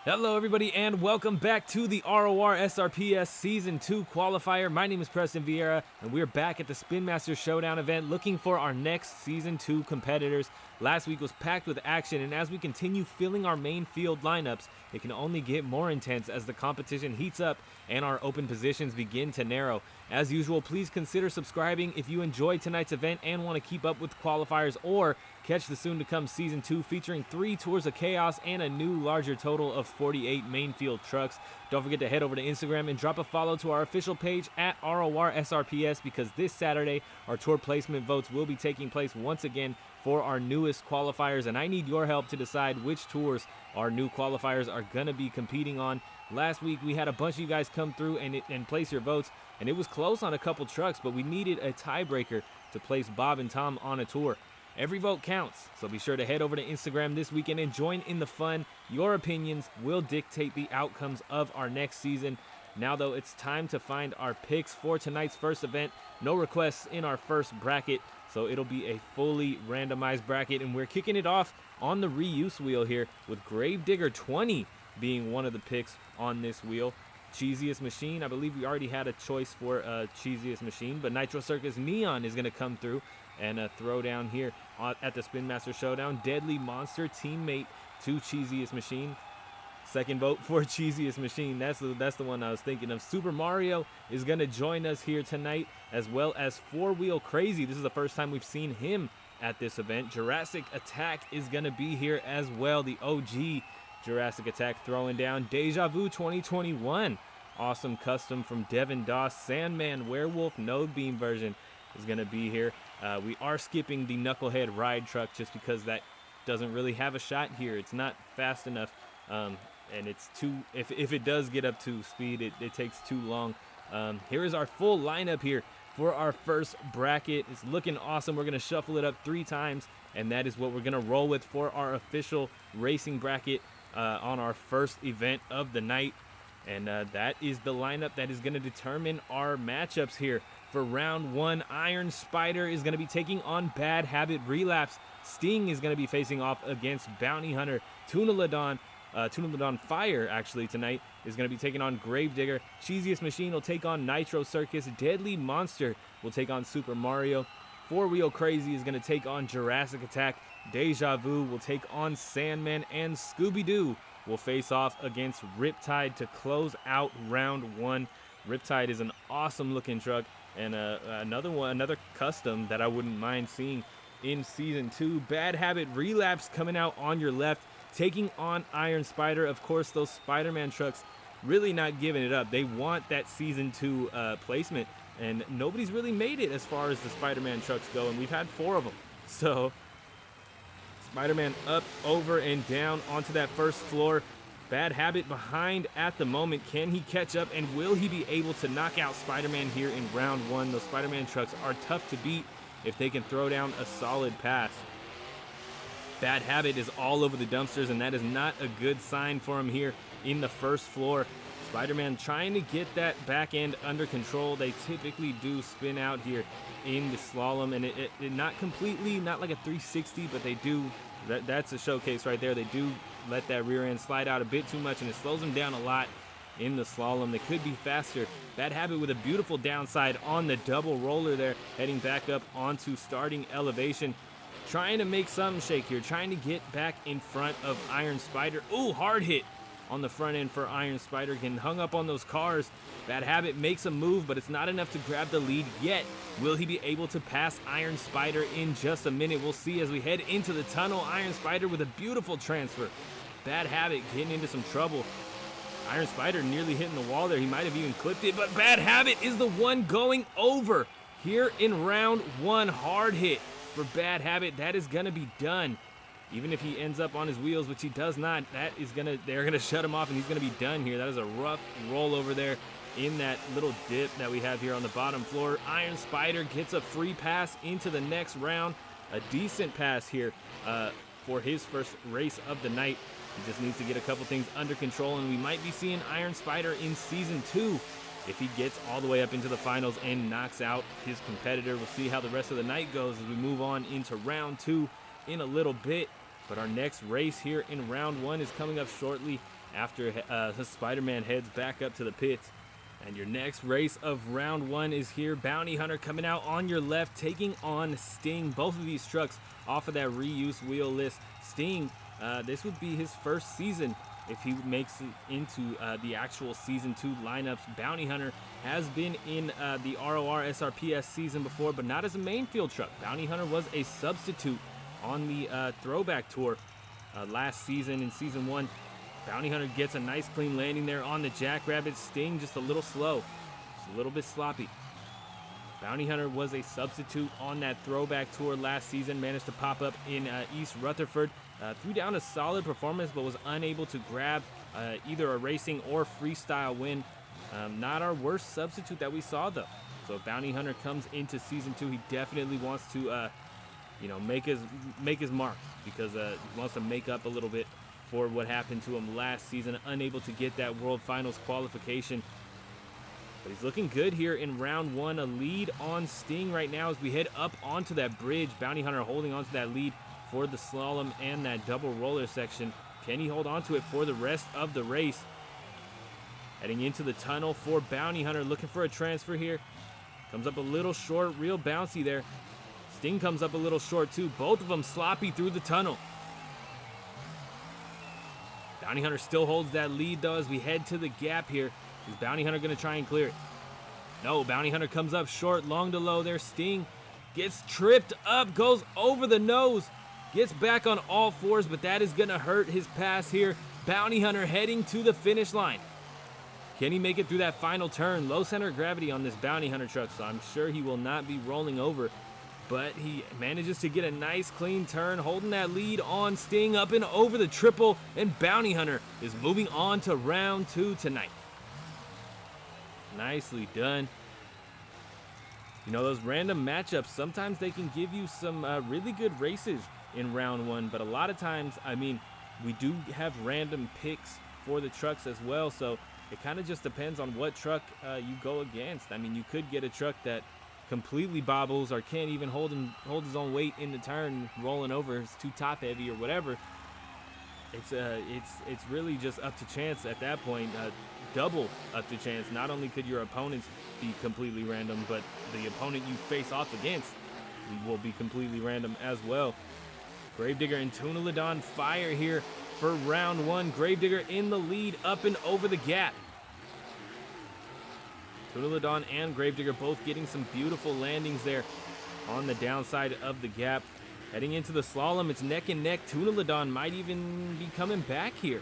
Hello everybody and welcome back to the RORSRPS Season 2 Qualifier. My name is Preston Vieira and we're back at the Spin Master Showdown event looking for our next Season 2 competitors. Last week was packed with action, and as we continue filling our main field lineups, it can only get more intense as the competition heats up and our open positions begin to narrow. As usual, please consider subscribing if you enjoyed tonight's event and want to keep up with qualifiers, or catch the soon-to-come Season 2 featuring 3 Tours of Chaos and a new larger total of 48 main field trucks. Don't forget to head over to Instagram and drop a follow to our official page at RORSRPS, because this Saturday our tour placement votes will be taking place once again for our newest qualifiers, and I need your help to decide which tours our new qualifiers are going to be competing on. Last week we had a bunch of you guys come through and place your votes, and it was close on a couple trucks, but we needed a tiebreaker to place Bob and Tom on a tour. Every vote counts, so be sure to head over to Instagram this weekend and join in the fun. Your opinions will dictate the outcomes of our next season. Now though, it's time to find our picks for tonight's first event. No requests in our first bracket, so it'll be a fully randomized bracket, and we're kicking it off on the reuse wheel here with Gravedigger 20 being one of the picks on this wheel. Cheesiest Machine, I believe we already had a choice for Cheesiest Machine, but Nitro Circus Neon is going to come through and throw down here at the Spin Master Showdown. Deadly Monster, teammate to Cheesiest Machine. Second vote for Cheesiest Machine. That's the one I was thinking of. Super Mario is going to join us here tonight, as well as Four Wheel Crazy. This is the first time we've seen him at this event. Jurassic Attack is going to be here as well. The OG Jurassic Attack throwing down. Deja Vu 2021. Awesome custom from Devin Doss. Sandman Werewolf No Beam version is going to be here. We are skipping the Knucklehead Ride Truck just because that doesn't really have a shot here. It's not fast enough. And it's too, if it does get up to speed, it takes too long. Here is our full lineup here for our first bracket. It's looking awesome. We're going to shuffle it up 3 times, and that is what we're going to roll with for our official racing bracket on our first event of the night. And that is the lineup that is going to determine our matchups here. For round 1, Iron Spider is going to be taking on Bad Habit Relapse. Sting is going to be facing off against Bounty Hunter. Tuna Fire, actually, tonight is going to be taking on Gravedigger. Cheesiest Machine will take on Nitro Circus. Deadly Monster will take on Super Mario. Four Wheel Crazy is going to take on Jurassic Attack. Deja Vu will take on Sandman, and ScoobyDoo will face off against Riptide to close out round 1. Riptide is an awesome looking truck, and another custom that I wouldn't mind seeing in Season 2. Bad Habit Relapse coming out on your left, taking on Iron Spider. Of course, those Spider-Man trucks really not giving it up. They want that Season 2 placement, and nobody's really made it as far as the Spider-Man trucks go, and we've had 4 of them. So Spider-Man up, over, and down onto that first floor. Bad Habit behind at the moment. Can he catch up, and will he be able to knock out Spider-Man here in round 1? Those Spider-Man trucks are tough to beat if they can throw down a solid pass. Bad Habit is all over the dumpsters, and that is not a good sign for him here in the first floor. Spider-Man trying to get that back end under control. They typically do spin out here in the slalom, and it not completely, not like a 360, but they do. That's a showcase right there. They do let that rear end slide out a bit too much, and it slows them down a lot in the slalom. They could be faster. Bad Habit with a beautiful downside on the double roller there, heading back up onto starting elevation. Trying to make something shake here, trying to get back in front of Iron Spider. Ooh, hard hit on the front end for Iron Spider, getting hung up on those cars. Bad Habit makes a move, but it's not enough to grab the lead yet. Will he be able to pass Iron Spider in just a minute? We'll see as we head into the tunnel. Iron Spider with a beautiful transfer. Bad Habit getting into some trouble. Iron Spider nearly hitting the wall there. He might have even clipped it, but Bad Habit is the one going over here in round 1. Hard hit for Bad Habit. That is going to be done. Even if he ends up on his wheels, which he does not, they're going to shut him off, and he's going to be done here. That is a rough roll over there in that little dip that we have here on the bottom floor. Iron Spider gets a free pass into the next round. A decent pass here for his first race of the night. He just needs to get a couple things under control, and we might be seeing Iron Spider in Season 2 if he gets all the way up into the finals and knocks out his competitor. We'll see how the rest of the night goes as we move on into round 2 in a little bit. But our next race here in round 1 is coming up shortly after the Spider-Man heads back up to the pits. And your next race of round 1 is here. Bounty Hunter coming out on your left, taking on Sting. Both of these trucks off of that reuse wheel list. Sting, this would be his first season if he makes it into the actual Season 2 lineups. Bounty Hunter has been in the RORSRPS season before, but not as a main field truck. Bounty Hunter was a substitute on the Throwback Tour last season in Season 1. Bounty Hunter gets a nice clean landing there on the Jackrabbit. Sting just a little slow, just a little bit sloppy. Bounty Hunter was a substitute on that Throwback Tour last season, managed to pop up in East Rutherford, threw down a solid performance, but was unable to grab either a racing or freestyle win. Not our worst substitute that we saw, though. So if Bounty Hunter comes into Season 2, he definitely wants to, make his mark, because he wants to make up a little bit for what happened to him last season, unable to get that World Finals qualification. But he's looking good here in round 1. A lead on Sting right now as we head up onto that bridge. Bounty Hunter holding onto that lead for the slalom and that double roller section. Can he hold on to it for the rest of the race? Heading into the tunnel for Bounty Hunter, looking for a transfer here. Comes up a little short, real bouncy there. Sting comes up a little short too. Both of them sloppy through the tunnel. Bounty Hunter still holds that lead though as we head to the gap here. Is Bounty Hunter going to try and clear it? No, Bounty Hunter comes up short, long to low there. Sting gets tripped up, goes over the nose, gets back on all fours, but that is going to hurt his pass here. Bounty Hunter heading to the finish line. Can he make it through that final turn? Low center of gravity on this Bounty Hunter truck, so I'm sure he will not be rolling over. But he manages to get a nice clean turn, holding that lead on Sting up and over the triple, and Bounty Hunter is moving on to round 2 tonight. Nicely done. You know, those random matchups, sometimes they can give you some really good races in round 1, but a lot of times, I mean, we do have random picks for the trucks as well, so it kind of just depends on what truck you go against. I mean, you could get a truck that completely bobbles or can't even hold his own weight in the turn, rolling over, it's too top heavy or whatever. It's really just up to chance at that point, double up to chance. Not only could your opponents be completely random, but the opponent you face off against will be completely random as well. Gravedigger and Tuna on fire here for round 1. Gravedigger in the lead, up and over the gap. Tuna and Gravedigger both getting some beautiful landings there on the downside of the gap. Heading into the slalom, it's neck and neck. Tuna might even be coming back here.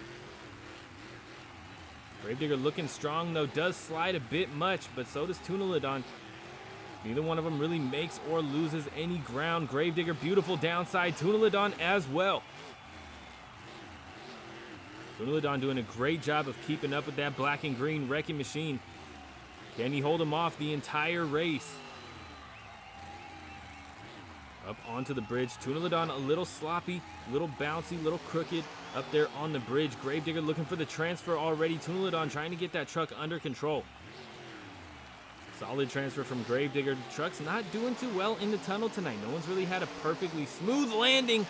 Gravedigger looking strong though, does slide a bit much, but so does Tuna. Neither one of them really makes or loses any ground. Gravedigger, beautiful downside. Tuna as well. Tuna doing a great job of keeping up with that black and green wrecking machine. Can he hold him off the entire race? Up onto the bridge. Tuna a little sloppy, little bouncy, little crooked up there on the bridge. Gravedigger looking for the transfer already. Tuna trying to get that truck under control. Solid transfer from Gravedigger. The truck's not doing too well in the tunnel tonight. No one's really had a perfectly smooth landing.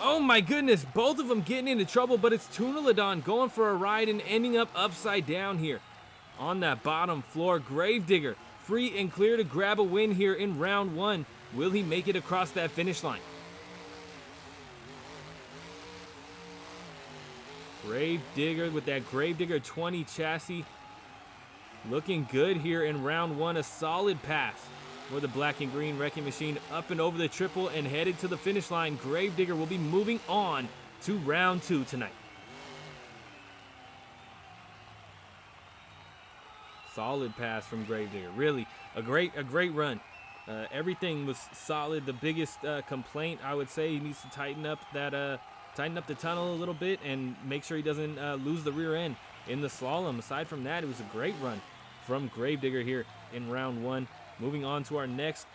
Oh my goodness, both of them getting into trouble, but it's Tuna going for a ride and ending up upside down here on that bottom floor. Gravedigger free and clear to grab a win here in round 1. Will he make it across that finish line? Gravedigger with that Gravedigger 20 chassis. Looking good here in round 1. A solid pass for the black and green wrecking machine, up and over the triple and headed to the finish line. Gravedigger will be moving on to round 2 tonight. Solid pass from Gravedigger. Really a great run. Everything was solid. The biggest complaint, I would say, he needs to tighten up the tunnel a little bit and make sure he doesn't lose the rear end in the slalom. Aside from that, it was a great run from Gravedigger here in round 1. Moving on to our next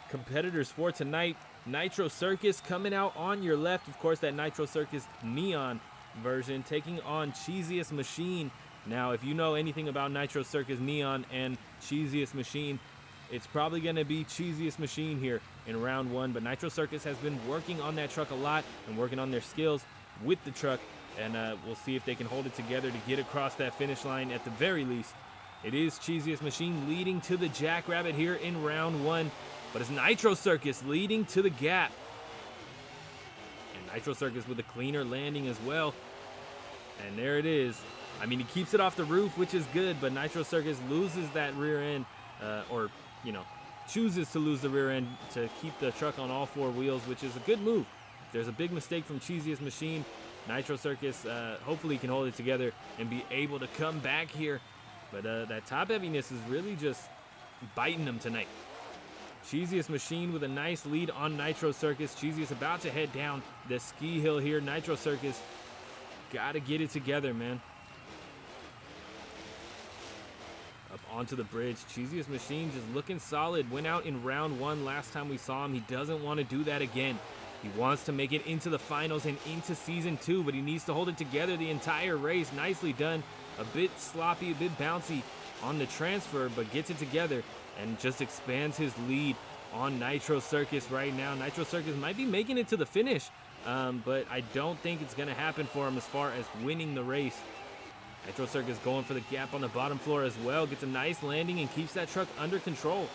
competitors for tonight. Nitro Circus coming out on your left. Of course, that Nitro Circus Neon version, taking on Cheesius Machine. Now, if you know anything about Nitro Circus Neon and Cheesius Machine, it's probably going to be Cheesius Machine here in round 1. But Nitro Circus has been working on that truck a lot and working on their skills with the truck and we'll see if they can hold it together to get across that finish line at the very least. It is Cheesiest Machine leading to the Jackrabbit here in round 1, but it's Nitro Circus leading to the gap. And Nitro Circus with a cleaner landing as well. And there it is. I mean, he keeps it off the roof, which is good, but Nitro Circus loses that rear end, or, you know, chooses to lose the rear end to keep the truck on all 4 wheels, which is a good move. If there's a big mistake from Cheesiest Machine, Nitro Circus hopefully can hold it together and be able to come back here. But that top heaviness is really just biting them tonight. Cheesiest Machine with a nice lead on Nitro Circus. Cheesiest about to head down the ski hill here. Nitro Circus got to get it together, man. Up onto the bridge. Cheesiest Machine just looking solid. Went out in round 1 last time we saw him. He doesn't want to do that again. He wants to make it into the finals and into season 2, but he needs to hold it together the entire race. Nicely done. A bit sloppy, a bit bouncy on the transfer, but gets it together and just expands his lead on Nitro Circus right now. Nitro Circus might be making it to the finish, but I don't think it's going to happen for him as far as winning the race. Nitro Circus going for the gap on the bottom floor as well. Gets a nice landing and keeps that truck under control.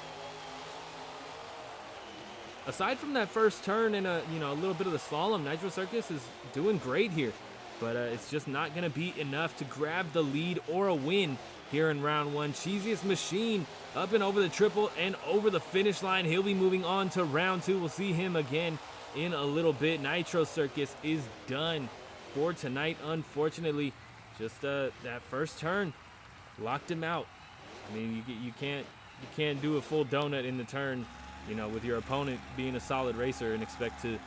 Aside from that first turn and a little bit of the slalom, Nitro Circus is doing great here. But it's just not going to be enough to grab the lead or a win here in round 1. Cheesiest Machine up and over the triple and over the finish line. He'll be moving on to round 2. We'll see him again in a little bit. Nitro Circus is done for tonight, unfortunately. Just that first turn locked him out. I mean, you can't do a full donut in the turn, with your opponent being a solid racer and expect to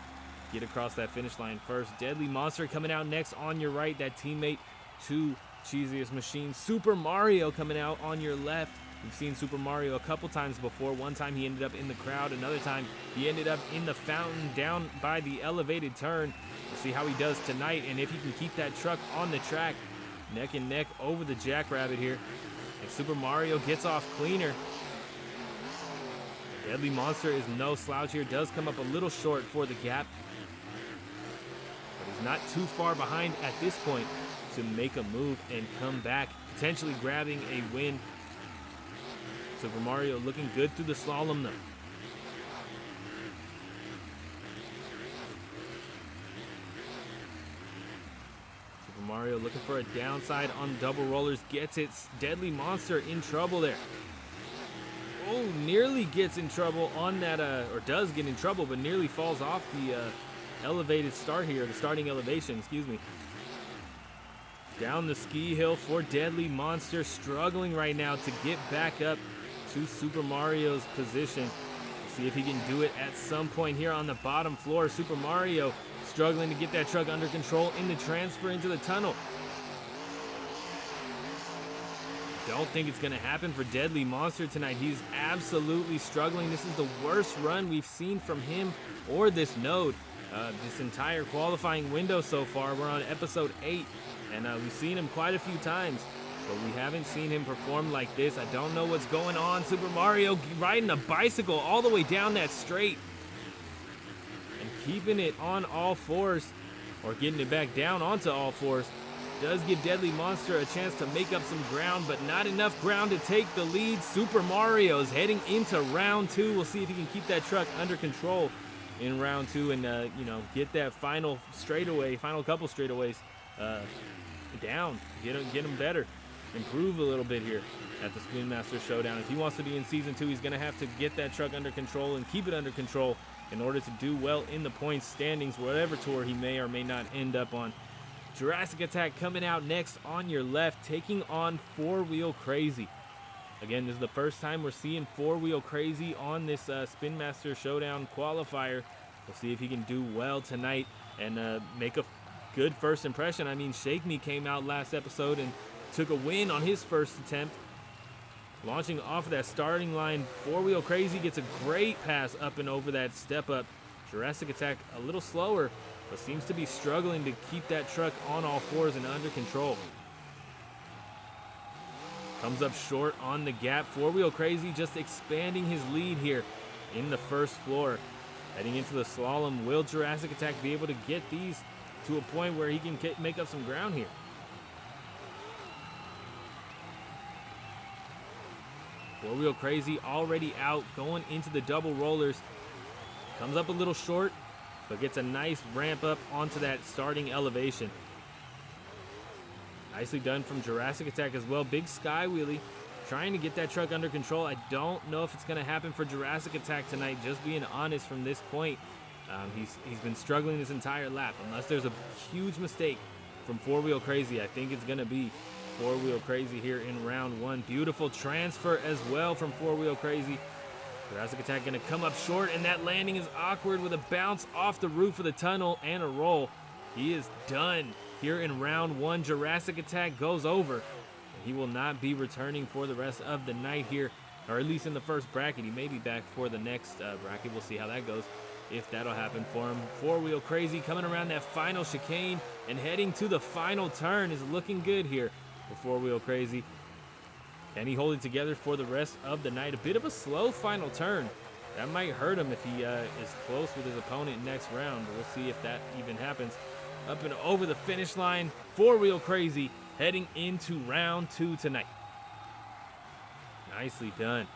get across that finish line first. Deadly Monster coming out next on your right, that teammate to Cheesiest Machine. Super Mario coming out on your left. We've seen Super Mario a couple times before. One time he ended up in the crowd. Another time he ended up in the fountain down by the elevated turn. We'll see how he does tonight and if he can keep that truck on the track. Neck and neck over the Jackrabbit here. And Super Mario gets off cleaner. Deadly Monster is no slouch here. Does come up a little short for the gap. But he's not too far behind at this point to make a move and come back, potentially grabbing a win. Super Mario looking good through the slalom though. Super Mario looking for a downside on double rollers. Gets it. Deadly Monster in trouble there. Oh, nearly gets in trouble on that, or does get in trouble, but nearly falls off the elevated start here, the starting elevation, excuse me. Down the ski hill for Deadly Monster, struggling right now to get back up to Super Mario's position. We'll see if he can do it at some point here on the bottom floor. Super Mario struggling to get that truck under control in the transfer into the tunnel. Don't think it's going to happen for Deadly Monster tonight. He's absolutely struggling. This is the worst run we've seen from him or this node this entire qualifying window so far. We're on episode 8, and we've seen him quite a few times, but we haven't seen him perform like this. I don't know what's going on. Super Mario riding a bicycle all the way down that straight and keeping it on all fours, or getting it back down onto all fours. Does give Deadly Monster a chance to make up some ground, but not enough ground to take the lead. Super Mario's heading into round 2. We'll see if he can keep that truck under control in round 2 and, get that final couple straightaways down. Get him better. Improve a little bit here at the Spin Master Showdown. If he wants to be in Season 2, he's going to have to get that truck under control and keep it under control in order to do well in the points standings, whatever tour he may or may not end up on. Jurassic Attack coming out next on your left, taking on 4-Wheel Crazy. Again, this is the first time we're seeing 4-Wheel Crazy on this Spin Master Showdown qualifier. We'll see if he can do well tonight and make a good first impression. I mean, Shake Me came out last episode and took a win on his first attempt. Launching off of that starting line, 4-Wheel Crazy gets a great pass up and over that step up. Jurassic Attack a little slower, but seems to be struggling to keep that truck on all fours and under control. Comes up short on the gap. 4-Wheel Crazy just expanding his lead here in the first floor. Heading into the slalom, will Jurassic Attack be able to get these to a point where he can make up some ground here. Four-wheel crazy already out, going into the double rollers. Comes up a little short, but gets a nice ramp up onto that starting elevation. Nicely done from Jurassic Attack as well. Big sky wheelie, trying to get that truck under control. I don't know if it's going to happen for Jurassic Attack tonight, just being honest from this point. He's been struggling this entire lap. Unless there's a huge mistake from Four-Wheel Crazy, I think it's going to be Four-Wheel Crazy here in round one. Beautiful transfer as well from Four-Wheel Crazy. Jurassic Attack going to come up short, and that landing is awkward with a bounce off the roof of the tunnel and a roll. He is done here in round one. Jurassic Attack goes over. He will not be returning for the rest of the night here, or at least in the first bracket. He may be back for the next bracket. We'll see how that goes, if that'll happen for him. Four-Wheel Crazy coming around that final chicane and heading to the final turn is looking good here for Four-Wheel Crazy. Can he hold it together for the rest of the night? A bit of a slow final turn. That might hurt him if he is close with his opponent next round, but we'll see if that even happens. Up and over the finish line, Four-Wheel Crazy heading into round two tonight. Nicely done.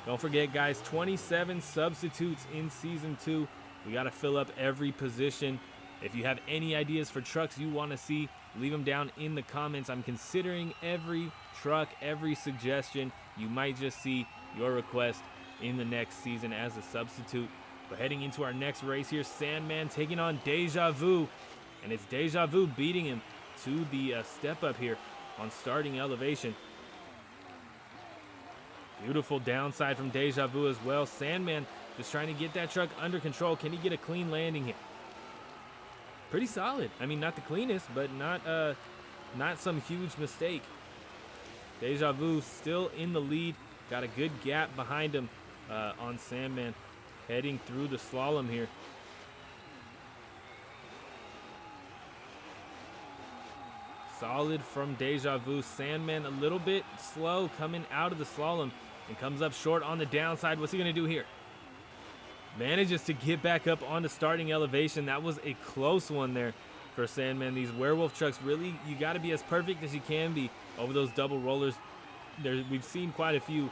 Don't forget, guys, 27 substitutes in Season 2. We got to fill up every position. If you have any ideas for trucks you want to see, leave them down in the comments. I'm considering every truck, every suggestion. You might just see your request in the next season as a substitute. But heading into our next race here, Sandman taking on Deja Vu. And it's Deja Vu beating him to the step up here on starting elevation. Beautiful downside from Deja Vu as well. Sandman just trying to get that truck under control. Can he get a clean landing here? Pretty solid. I mean, not the cleanest, but not some huge mistake. Deja Vu still in the lead. Got a good gap behind him on Sandman, heading through the slalom here. Solid from Deja Vu. Sandman a little bit slow coming out of the slalom and comes up short on the downside. What's he going to do here? Manages to get back up on the starting elevation. That was a close one there for Sandman. These werewolf trucks, really, you got to be as perfect as you can be over those double rollers. We've seen quite a few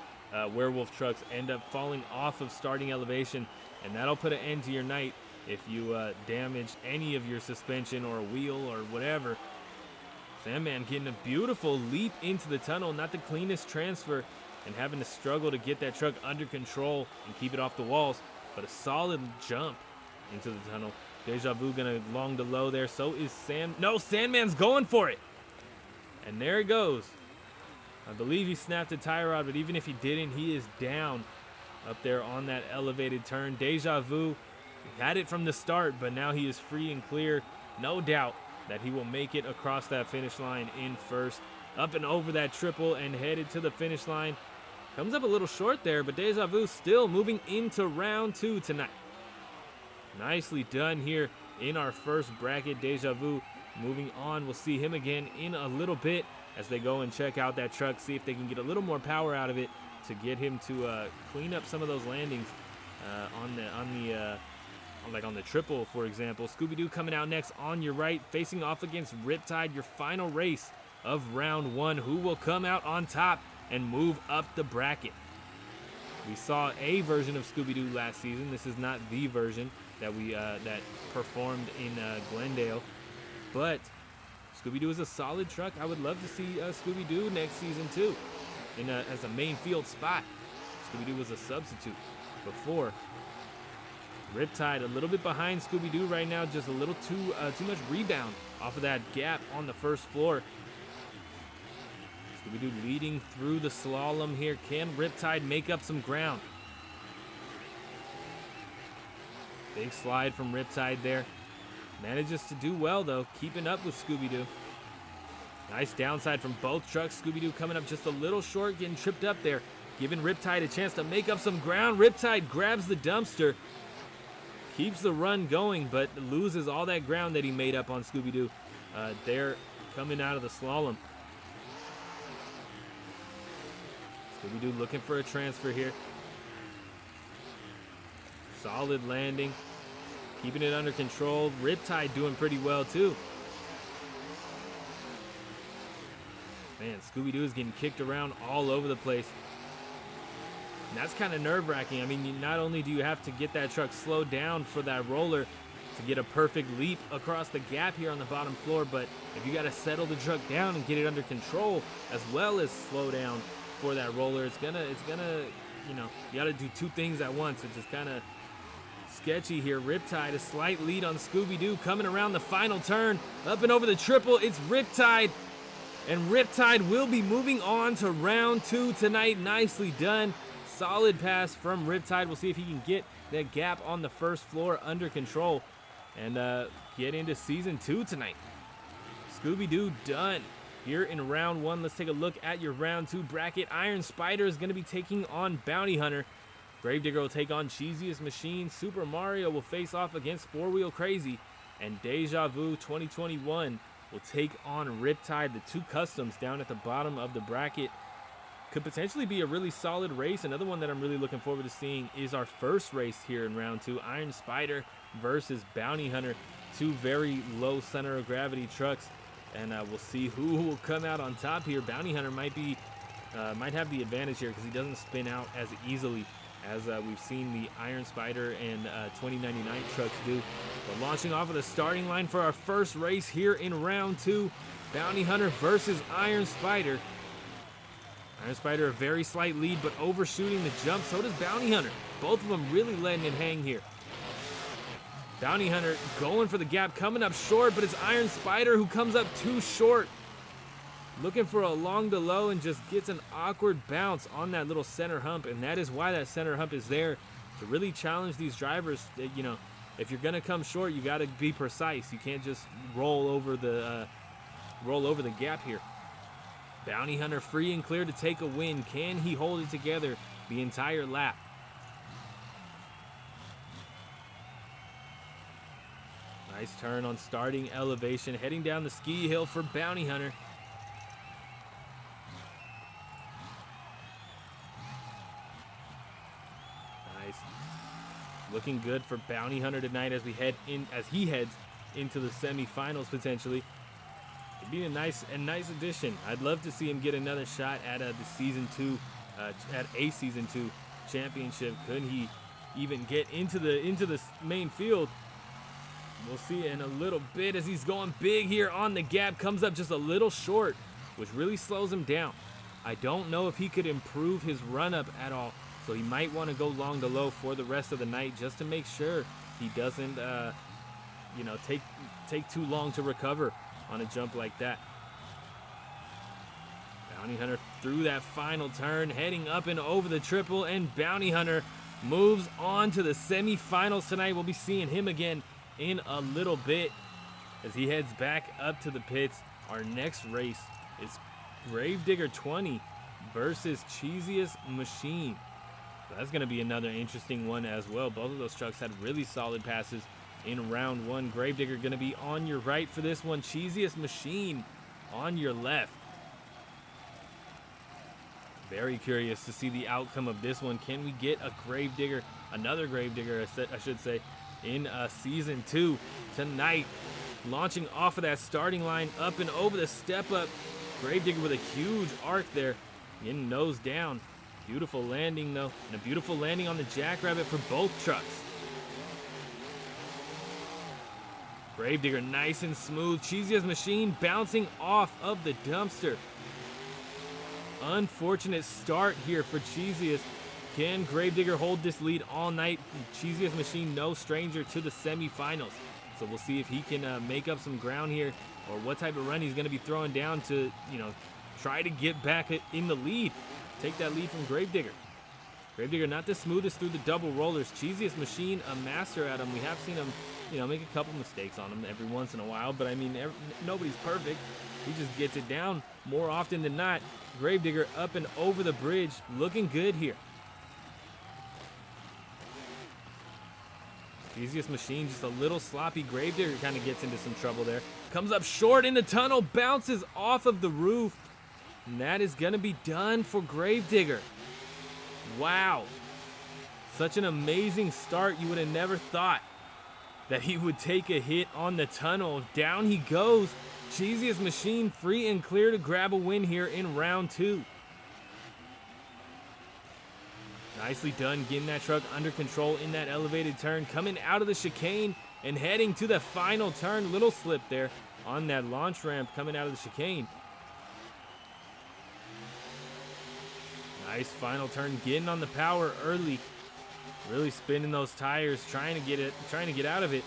werewolf trucks end up falling off of starting elevation, and that'll put an end to your night if you damage any of your suspension or a wheel or whatever. Sandman getting a beautiful leap into the tunnel. Not the cleanest transfer, and having to struggle to get that truck under control and keep it off the walls, but a solid jump into the tunnel. Deja Vu gonna long to low there. So is Sandman's going for it. And there it goes. I believe he snapped the tie rod, but even if he didn't, he is down up there on that elevated turn. Deja Vu had it from the start, but now he is free and clear. No doubt that he will make it across that finish line in first. Up and over that triple and headed to the finish line. Comes up a little short there, but Deja Vu still moving into round two tonight. Nicely done here in our first bracket. Deja Vu moving on. We'll see him again in a little bit as they go and check out that truck, see if they can get a little more power out of it to get him to clean up some of those landings on the triple, for example. ScoobyDoo coming out next on your right, facing off against Riptide, your final race of round one. Who will come out on top and move up the bracket? We saw a version of ScoobyDoo last season. This is not the version that we that performed in Glendale, but ScoobyDoo is a solid truck. I would love to see ScoobyDoo next season too, as a main field spot. ScoobyDoo was a substitute before. Riptide a little bit behind ScoobyDoo right now, just a little too much rebound off of that gap on the first floor. ScoobyDoo leading through the slalom here. Can Riptide make up some ground? Big slide from Riptide there. Manages to do well though, keeping up with ScoobyDoo. Nice downside from both trucks. ScoobyDoo coming up just a little short, getting tripped up there, giving Riptide a chance to make up some ground. Riptide grabs the dumpster, keeps the run going, but loses all that ground that he made up on ScoobyDoo there coming out of the slalom. ScoobyDoo looking for a transfer here. Solid landing. keeping it under control. Riptide doing pretty well too. Man, ScoobyDoo is getting kicked around all over the place. And that's kind of nerve-wracking. I mean, not only do you have to get that truck slowed down for that roller to get a perfect leap across the gap here on the bottom floor, but if you got to settle the truck down and get it under control as well as slow down for that roller, it's gonna, you know, you got to do two things at once. It's just kind of sketchy here. Riptide, a slight lead on ScoobyDoo coming around the final turn, up and over the triple. It's Riptide. And Riptide will be moving on to round 2 tonight. Nicely done. Solid pass from Riptide. We'll see if he can get that gap on the first floor under control and get into season 2 tonight. ScoobyDoo done here in round 1. Let's take a look at your round 2 bracket. Iron Spider is going to be taking on Bounty Hunter. Gravedigger will take on Cheesies Machine. Super Mario will face off against 4 Wheel Crazy. And Deja Vu 2021 will take on Riptide. The 2 customs down at the bottom of the bracket could potentially be a really solid race. Another one that I'm really looking forward to seeing is our first race here in round 2. Iron Spider versus Bounty Hunter. 2 very low center of gravity trucks. And we'll see who will come out on top here. Bounty Hunter might have the advantage here because he doesn't spin out as easily as we've seen the Iron Spider and 2099 trucks do. But launching off of the starting line for our first race here in round 2, Bounty Hunter versus Iron Spider. Iron Spider a very slight lead, but overshooting the jump. So does Bounty Hunter. Both of them really letting it hang here. Bounty Hunter going for the gap, coming up short, but it's Iron Spider who comes up too short. Looking for a long to low and just gets an awkward bounce on that little center hump, and that is why that center hump is there, to really challenge these drivers. You know, if you're gonna come short, you got to be precise. You can't just roll over the gap here. Bounty Hunter free and clear to take a win. Can he hold it together the entire lap? Nice turn on starting elevation, heading down the ski hill for Bounty Hunter. Looking good for Bounty Hunter tonight as he heads into the semifinals potentially. It'd be a nice addition. I'd love to see him get another shot at the season 2 championship. Could he even get into the main field? We'll see in a little bit as he's going big here on the gap. Comes up just a little short, which really slows him down. I don't know if he could improve his run up at all. So he might want to go long to low for the rest of the night just to make sure he doesn't, you know, take too long to recover on a jump like that. Bounty Hunter through that final turn, heading up and over the triple, and Bounty Hunter moves on to the semifinals tonight. We'll be seeing him again in a little bit as he heads back up to the pits. Our next race is Gravedigger 20 versus Cheesies Machine. So that's going to be another interesting one as well. Both of those trucks had really solid passes in round 1. Gravedigger going to be on your right for this one. Cheesiest Machine on your left. Very curious to see the outcome of this one. Can we get a Gravedigger, another Gravedigger, I should say, in season 2 tonight? Launching off of that starting line, up and over the step up. Gravedigger with a huge arc there, getting nose down. Beautiful landing though, and a beautiful landing on the Jackrabbit for both trucks. Gravedigger nice and smooth. Cheesiest Machine bouncing off of the dumpster. Unfortunate start here for Cheesiest. Can Gravedigger hold this lead all night? Cheesiest Machine no stranger to the semifinals. So we'll see if he can make up some ground here, or what type of run he's going to be throwing down to, you know, try to get back in the lead. Take that lead from Gravedigger. Gravedigger not the smoothest through the double rollers. Cheesiest Machine a master at them. We have seen him, you know, make a couple mistakes on them every once in a while, but I mean, nobody's perfect. He just gets it down more often than not. Gravedigger up and over the bridge, looking good here. Cheesiest Machine just a little sloppy. Gravedigger kind of gets into some trouble there. Comes up short in the tunnel, bounces off of the roof. And that is going to be done for Gravedigger. Wow. Such an amazing start. You would have never thought that he would take a hit on the tunnel. Down he goes. Cheesiest machine free and clear to grab a win here in round 2. Nicely done getting that truck under control in that elevated turn. Coming out of the chicane and heading to the final turn. Little slip there on that launch ramp coming out of the chicane. Nice final turn, getting on the power early. Really spinning those tires, trying to get out of it.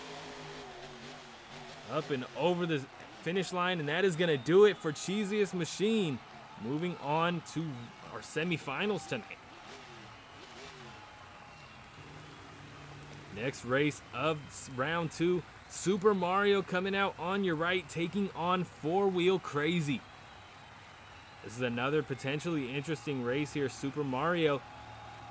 Up and over the finish line, and that is gonna do it for Cheesiest Machine. Moving on to our semifinals tonight. Next race of round 2, Super Mario coming out on your right, taking on 4-Wheel Crazy. This is another potentially interesting race here. Super Mario,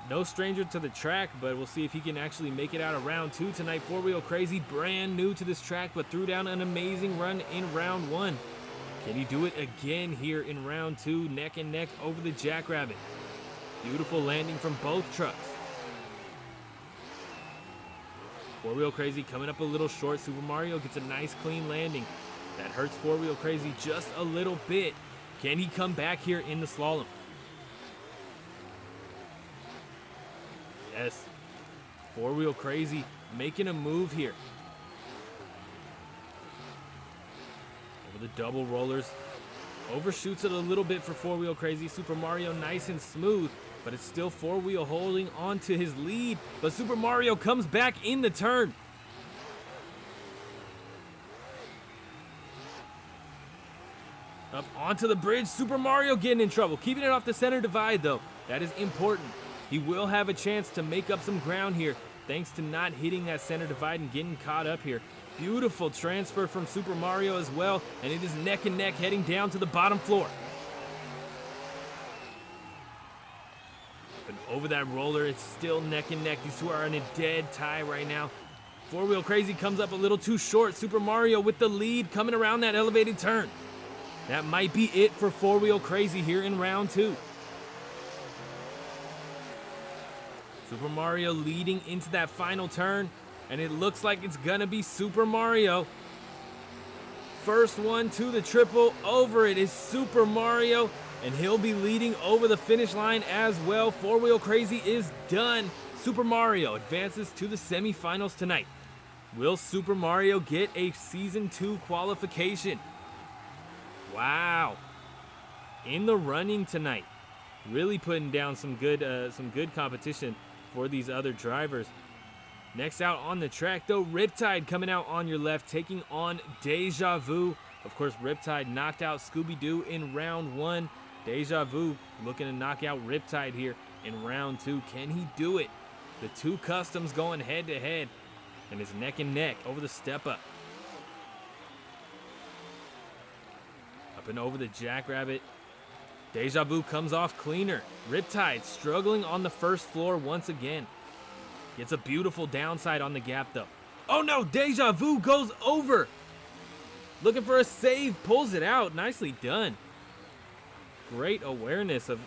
no stranger to the track, but we'll see if he can actually make it out of round 2 tonight. 4-Wheel Crazy, brand new to this track, but threw down an amazing run in round 1. Can he do it again here in round 2? Neck and neck over the Jackrabbit. Beautiful landing from both trucks. 4-Wheel Crazy coming up a little short. Super Mario gets a nice clean landing. That hurts 4-Wheel Crazy just a little bit. Can he come back here in the slalom? Yes. 4-Wheel Crazy making a move here. Over the double rollers. Overshoots it a little bit for 4-Wheel Crazy. Super Mario nice and smooth, but it's still 4-Wheel holding on to his lead. But Super Mario comes back in the turn. Up onto the bridge. Super Mario getting in trouble. Keeping it off the center divide, though. That is important. He will have a chance to make up some ground here, thanks to not hitting that center divide and getting caught up here. Beautiful transfer from Super Mario as well, and it is neck and neck heading down to the bottom floor. But over that roller, it's still neck and neck. These two are in a dead tie right now. 4-Wheel Crazy comes up a little too short. Super Mario with the lead coming around that elevated turn. That might be it for 4-Wheel Crazy here in round 2. Super Mario leading into that final turn, and it looks like it's gonna be Super Mario. First one to the triple. Over it is Super Mario, and he'll be leading over the finish line as well. 4-Wheel Crazy is done. Super Mario advances to the semifinals tonight. Will Super Mario get a Season 2 qualification? Wow. In the running tonight. Really putting down some good competition for these other drivers. Next out on the track, though, Riptide coming out on your left, taking on Deja Vu. Of course, Riptide knocked out ScoobyDoo in round 1. Deja Vu looking to knock out Riptide here in round 2. Can he do it? The two customs going head to head, and it's neck and neck over the step up. Up and over the Jackrabbit. Deja Vu comes off cleaner. Riptide struggling on the first floor once again. Gets a beautiful downside on the gap, though. Oh no, Deja Vu goes over. Looking for a save, pulls it out. Nicely done. Great awareness of,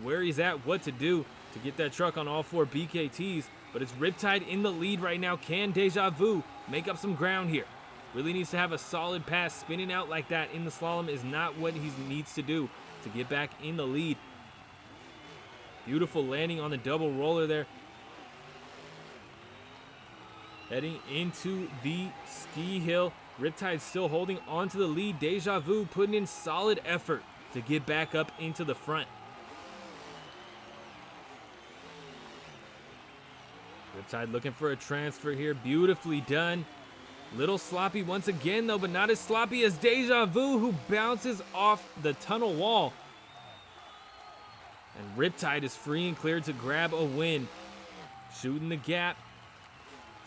where he's at, what to do to get that truck on all 4 BKTs. But it's Riptide in the lead right now. Can Deja Vu make up some ground here? Really needs to have a solid pass. Spinning out like that in the slalom is not what he needs to do to get back in the lead. Beautiful landing on the double roller there. Heading into the ski hill. Riptide still holding on to the lead. Deja Vu putting in solid effort to get back up into the front. Riptide looking for a transfer here. Beautifully done. Little sloppy once again, though, but not as sloppy as Deja Vu, who bounces off the tunnel wall. And Riptide is free and clear to grab a win. Shooting the gap.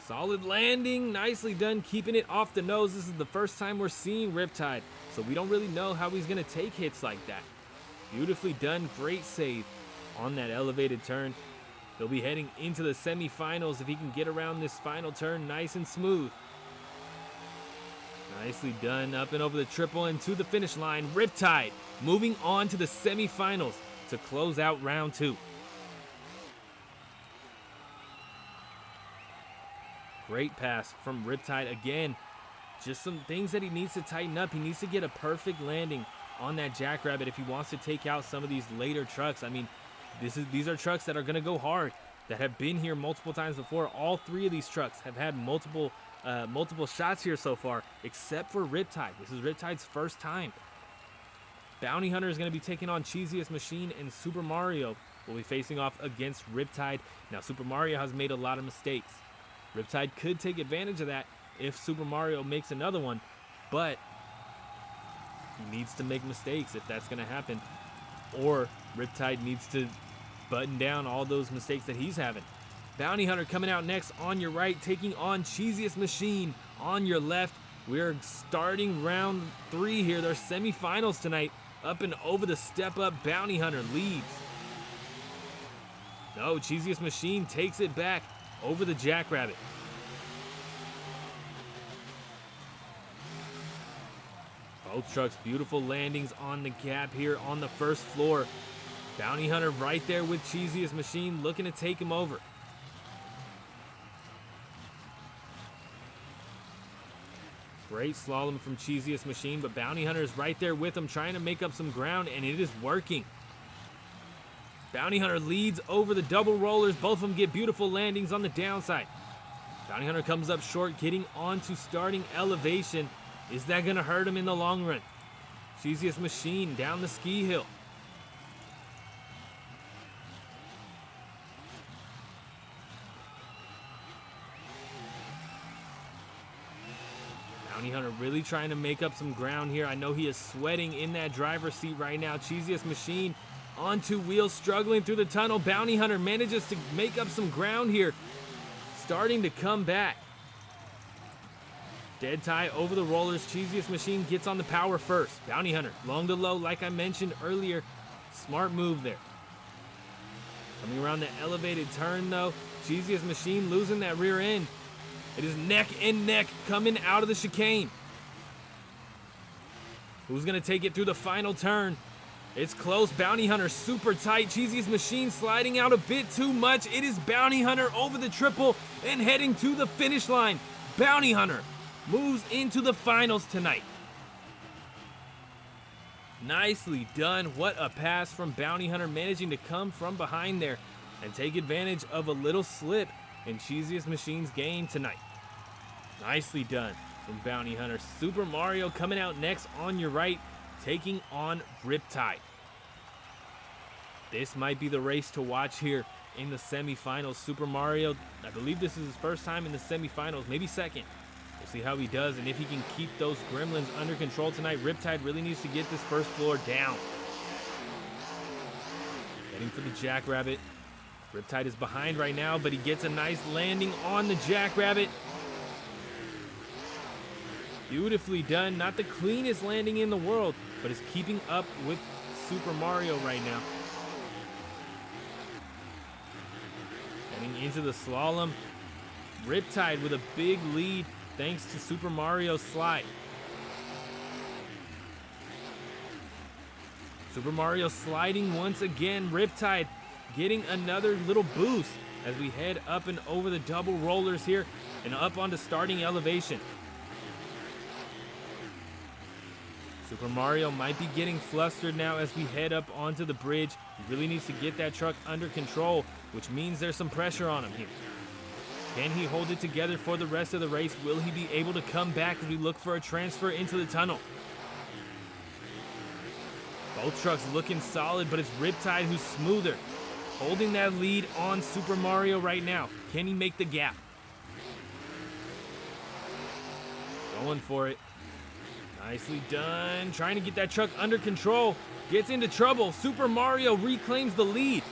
Solid landing. Nicely done, keeping it off the nose. This is the first time we're seeing Riptide, so we don't really know how he's going to take hits like that. Beautifully done. Great save on that elevated turn. He'll be heading into the semifinals if he can get around this final turn nice and smooth. Nicely done, up and over the triple and to the finish line. Riptide moving on to the semifinals to close out round 2. Great pass from Riptide again. Just some things that he needs to tighten up. He needs to get a perfect landing on that Jackrabbit if he wants to take out some of these later trucks. I mean, these are trucks that are going to go hard, that have been here multiple times before. All 3 of these trucks have had multiple shots here so far, except for Riptide. This is Riptide's first time. Bounty Hunter is going to be taking on Cheesiest Machine, and Super Mario will be facing off against Riptide. Now, Super Mario has made a lot of mistakes. Riptide could take advantage of that if Super Mario makes another one, but he needs to make mistakes if that's going to happen, or Riptide needs to button down all those mistakes that he's having. Bounty Hunter coming out next on your right, taking on Cheesiest Machine on your left. We're starting round 3 here. There's semifinals tonight. Up and over the step up, Bounty Hunter leads. No, Cheesiest Machine takes it back over the Jackrabbit. Both trucks, beautiful landings on the gap here on the first floor. Bounty Hunter right there with Cheesiest Machine, looking to take him over. Great slalom from Cheesiest Machine, but Bounty Hunter is right there with him, trying to make up some ground, and it is working. Bounty Hunter leads over the double rollers. Both of them get beautiful landings on the downside. Bounty Hunter comes up short, getting onto starting elevation. Is that going to hurt him in the long run? Cheesiest Machine down the ski hill. Bounty Hunter really trying to make up some ground here. I know he is sweating in that driver's seat right now. Cheesiest Machine on 2 wheels, struggling through the tunnel. Bounty Hunter manages to make up some ground here, starting to come back. Dead tie over the rollers. Cheesiest Machine gets on the power first. Bounty Hunter long to low, like I mentioned earlier. Smart move there. Coming around the elevated turn though, Cheesiest Machine losing that rear end. It is neck and neck coming out of the chicane. Who's going to take it through the final turn? It's close. Bounty Hunter super tight. Cheesiest Machine sliding out a bit too much. It is Bounty Hunter over the triple and heading to the finish line. Bounty Hunter moves into the finals tonight. Nicely done. What a pass from Bounty Hunter, managing to come from behind there and take advantage of a little slip in Cheesiest Machine's game tonight. Nicely done from Bounty Hunter. Super Mario coming out next on your right, taking on Riptide. This might be the race to watch here in the semifinals. Super Mario, I believe this is his first time in the semifinals, maybe second. We'll see how he does and if he can keep those gremlins under control tonight. Riptide really needs to get this first floor down. Heading for the Jackrabbit. Riptide is behind right now, but he gets a nice landing on the Jackrabbit. Beautifully done. Not the cleanest landing in the world, but is keeping up with Super Mario right now. Heading into the slalom. Riptide with a big lead thanks to Super Mario's slide. Super Mario sliding once again. Riptide getting another little boost as we head up and over the double rollers here and up onto starting elevation. Super Mario might be getting flustered now as we head up onto the bridge. He really needs to get that truck under control, which means there's some pressure on him here. Can he hold it together for the rest of the race? Will he be able to come back as we look for a transfer into the tunnel? Both trucks looking solid, but it's Riptide who's smoother, holding that lead on Super Mario right now. Can he make the gap? Going for it. Nicely done. Trying to get that truck under control. Gets into trouble. Super Mario reclaims the lead.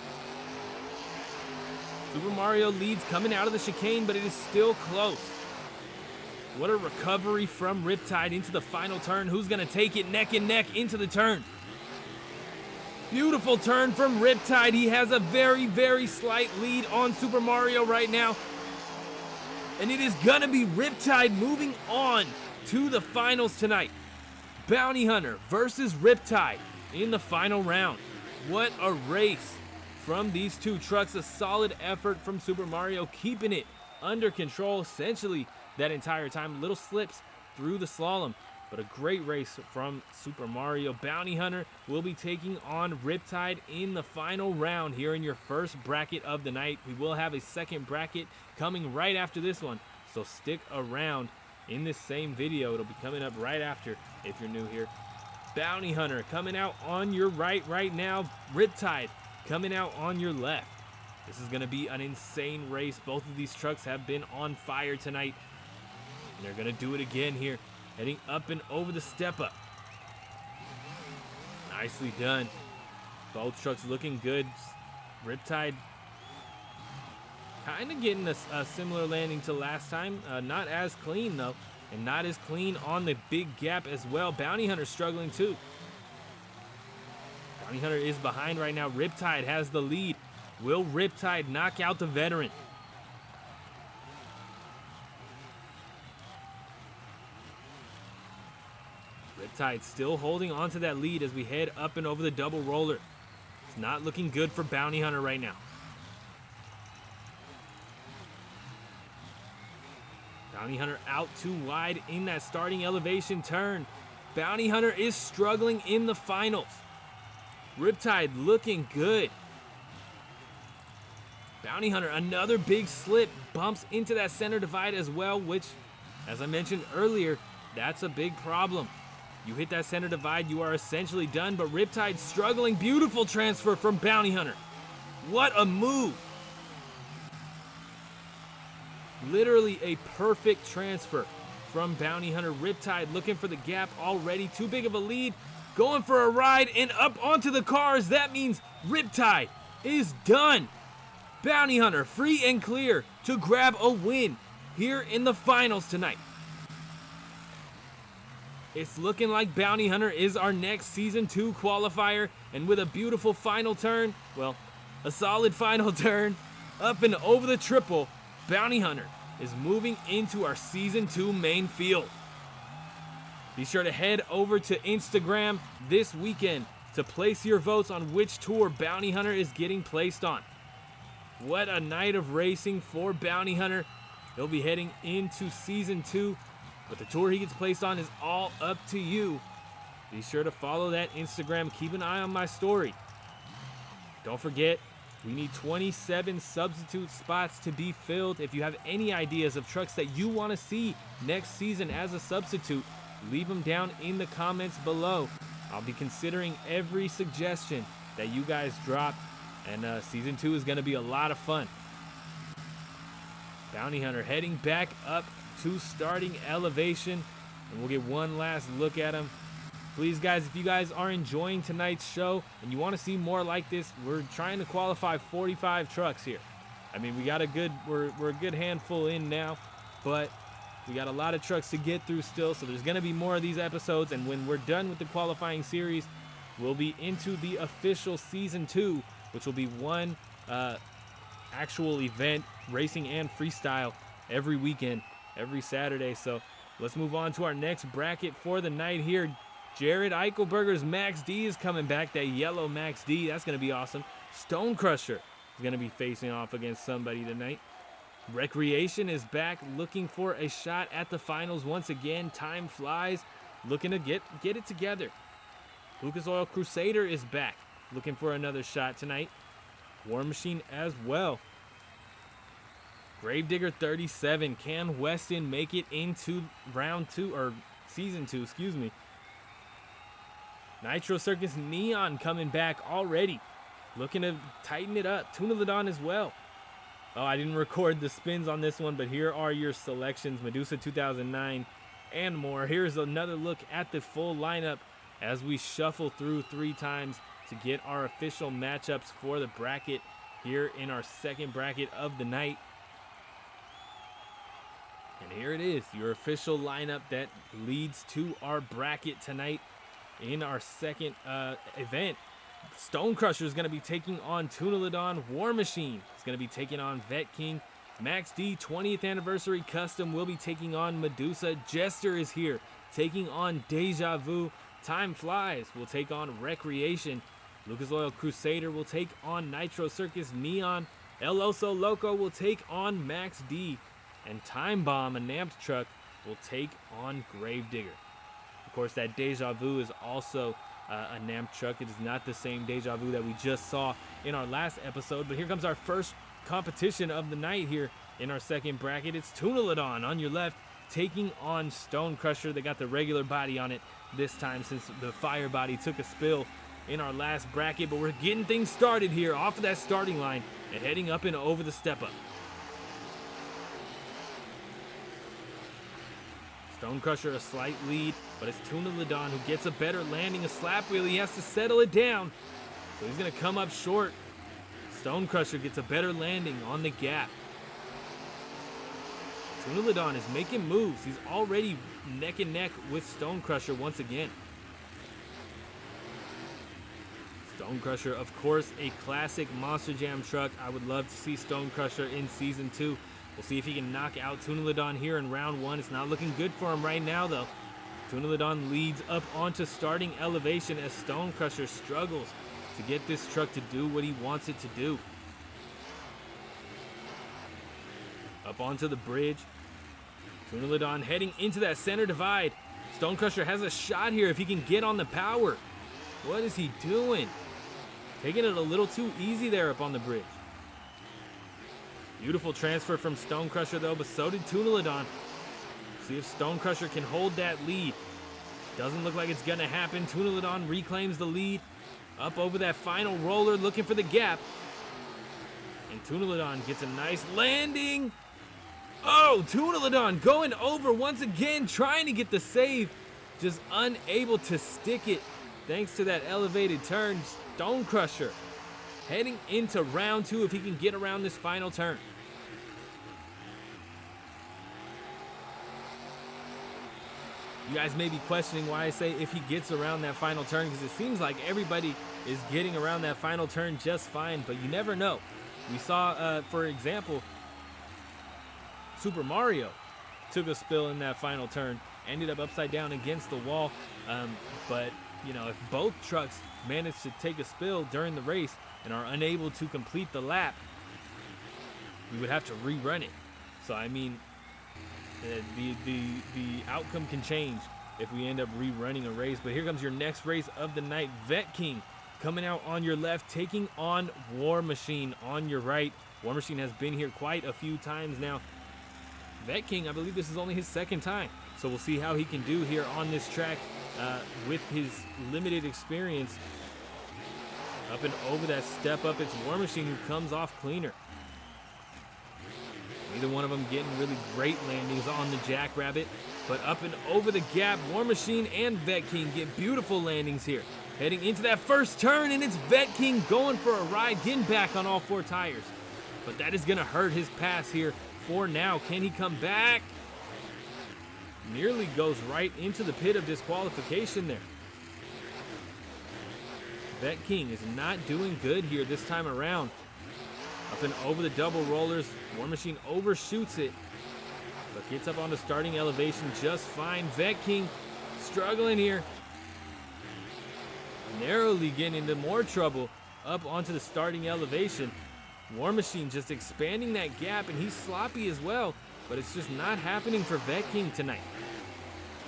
Super Mario leads coming out of the chicane, but it is still close. What a recovery from Riptide into the final turn. Who's going to take it neck and neck into the turn? Beautiful turn from Riptide. He has a very, very slight lead on Super Mario right now. And it is going to be Riptide moving on to the finals tonight. Bounty Hunter versus Riptide in the final round. What a race from these two trucks. A solid effort from Super Mario, keeping it under control essentially that entire time. Little slips through the slalom, but a great race from Super Mario. Bounty Hunter will be taking on Riptide in the final round here in your first bracket of the night. We will have a second bracket coming right after this one, so stick around in this same video. It'll be coming up right after if you're new here. Bounty Hunter coming out on your right now. Riptide coming out on your left. This is going to be an insane race. Both of these trucks have been on fire tonight, and they're going to do it again here. Heading up and over the step up. Nicely done. Both trucks looking good. Riptide kind of getting a similar landing to last time. Not as clean though, and not as clean on the big gap as well. Bounty Hunter struggling too. Bounty Hunter is behind right now. Riptide has the lead. Will Riptide knock out the veteran? Riptide still holding on to that lead as we head up and over the double roller. It's not looking good for Bounty Hunter right now. Bounty Hunter out too wide in that starting elevation turn. Bounty Hunter is struggling in the finals. Riptide looking good. Bounty Hunter, another big slip, bumps into that center divide as well, which, as I mentioned earlier, that's a big problem. You hit that center divide, you are essentially done, but Riptide struggling. Beautiful transfer from Bounty Hunter. What a move. Literally a perfect transfer from Bounty Hunter. Riptide looking for the gap already. Too big of a lead. Going for a ride and up onto the cars. That means Riptide is done. Bounty Hunter free and clear to grab a win here in the finals tonight. It's looking like Bounty Hunter is our next Season 2 qualifier, and with a beautiful final turn, well, a solid final turn, up and over the triple, Bounty Hunter is moving into our Season 2 main field. Be sure to head over to Instagram this weekend to place your votes on which tour Bounty Hunter is getting placed on. What a night of racing for Bounty Hunter. He'll be heading into Season 2. But the tour he gets placed on is all up to you. Be sure to follow that Instagram. Keep an eye on my story. Don't forget, we need 27 substitute spots to be filled. If you have any ideas of trucks that you want to see next season as a substitute, leave them down in the comments below. I'll be considering every suggestion that you guys drop, and Season 2 is going to be a lot of fun. Bounty Hunter heading back up to starting elevation, and we'll get one last look at him. Please guys, if you guys are enjoying tonight's show and you want to see more like this, we're trying to qualify 45 trucks here. I mean, we're a good handful in now, but we got a lot of trucks to get through still, so there's going to be more of these episodes, and when we're done with the qualifying series, we'll be into the official Season 2, which will be one actual event, racing and freestyle, every weekend, every Saturday. So let's move on to our next bracket for the night here. Jared Eichelberger's Max D is coming back, that yellow Max D. That's going to be awesome. Stone Crusher is going to be facing off against somebody tonight. Recreation is back, looking for a shot at the finals once again. Time flies, looking to get it together. Lucas Oil Crusader is back, looking for another shot tonight. War Machine as well. Gravedigger 37, can Weston make it into round 2, or Season 2, excuse me. Nitro Circus Neon coming back already, looking to tighten it up. Tuna as well. Oh, I didn't record the spins on this one, but here are your selections. Medusa 2009 and more. Here's another look at the full lineup as we shuffle through 3 times to get our official matchups for the bracket here in our second bracket of the night. And here it is, your official lineup that leads to our bracket tonight in our second event. Stone Crusher is going to be taking on Tuna. War Machine is going to be taking on Vet King. Max D 20th Anniversary Custom will be taking on Medusa. Jester is here taking on Deja Vu. Time Flies will take on Recreation. Lucas Oil Crusader will take on Nitro Circus Neon. El Oso Loco will take on Max D, and Time Bomb, a namped truck, will take on Gravedigger. Of course, that Deja Vu is also a namped truck. It is not the same Deja Vu that we just saw in our last episode, but here comes our first competition of the night here in our second bracket. It's Tuna on your left, taking on Stone Crusher. They got the regular body on it this time since the fire body took a spill in our last bracket, but we're getting things started here off of that starting line and heading up and over the step up. Stone Crusher a slight lead, but it's Tuna who gets a better landing, a slap wheel. He has to settle it down, so he's gonna come up short. Stone Crusher gets a better landing on the gap. Tuna is making moves. He's already neck and neck with Stone Crusher once again. Stone Crusher, of course, a classic Monster Jam truck. I would love to see Stone Crusher in Season 2. We'll see if he can knock out Tuna here in round 1. It's not looking good for him right now, though. Tuna leads up onto starting elevation as Stone Crusher struggles to get this truck to do what he wants it to do. Up onto the bridge. Tuna heading into that center divide. Stone Crusher has a shot here if he can get on the power. What is he doing? Taking it a little too easy there up on the bridge. Beautiful transfer from Stone Crusher though, but so did Tuna. See if Stone Crusher can hold that lead. Doesn't look like it's gonna happen. Tuna reclaims the lead. Up over that final roller, looking for the gap. And Tuna gets a nice landing. Oh, Tuna going over once again, trying to get the save. Just unable to stick it thanks to that elevated turn. Stone Crusher heading into round 2 if he can get around this final turn. You guys may be questioning why I say if he gets around that final turn, because it seems like everybody is getting around that final turn just fine, but you never know. We saw, for example, Super Mario took a spill in that final turn, ended up upside down against the wall, but you know, if both trucks manage to take a spill during the race and are unable to complete the lap, we would have to rerun it. So I mean, the outcome can change if we end up rerunning a race. But here comes your next race of the night. Vet King coming out on your left, taking on War Machine on your right. War Machine has been here quite a few times now. Vet King, I believe this is only his second time, so we'll see how he can do here on this track with his limited experience. Up and over that step up, it's War Machine who comes off cleaner. Neither one of them getting really great landings on the Jackrabbit, but up and over the gap, War Machine and Vet King get beautiful landings here. Heading into that first turn, and it's Vet King going for a ride, getting back on all 4 tires. But that is going to hurt his pass here for now. Can he come back? Nearly goes right into the pit of disqualification there. Vet King is not doing good here this time around. Up and over the double rollers, War Machine overshoots it, but gets up on the starting elevation just fine. Vet King struggling here. Narrowly getting into more trouble up onto the starting elevation. War Machine just expanding that gap, and he's sloppy as well, but it's just not happening for Vet King tonight.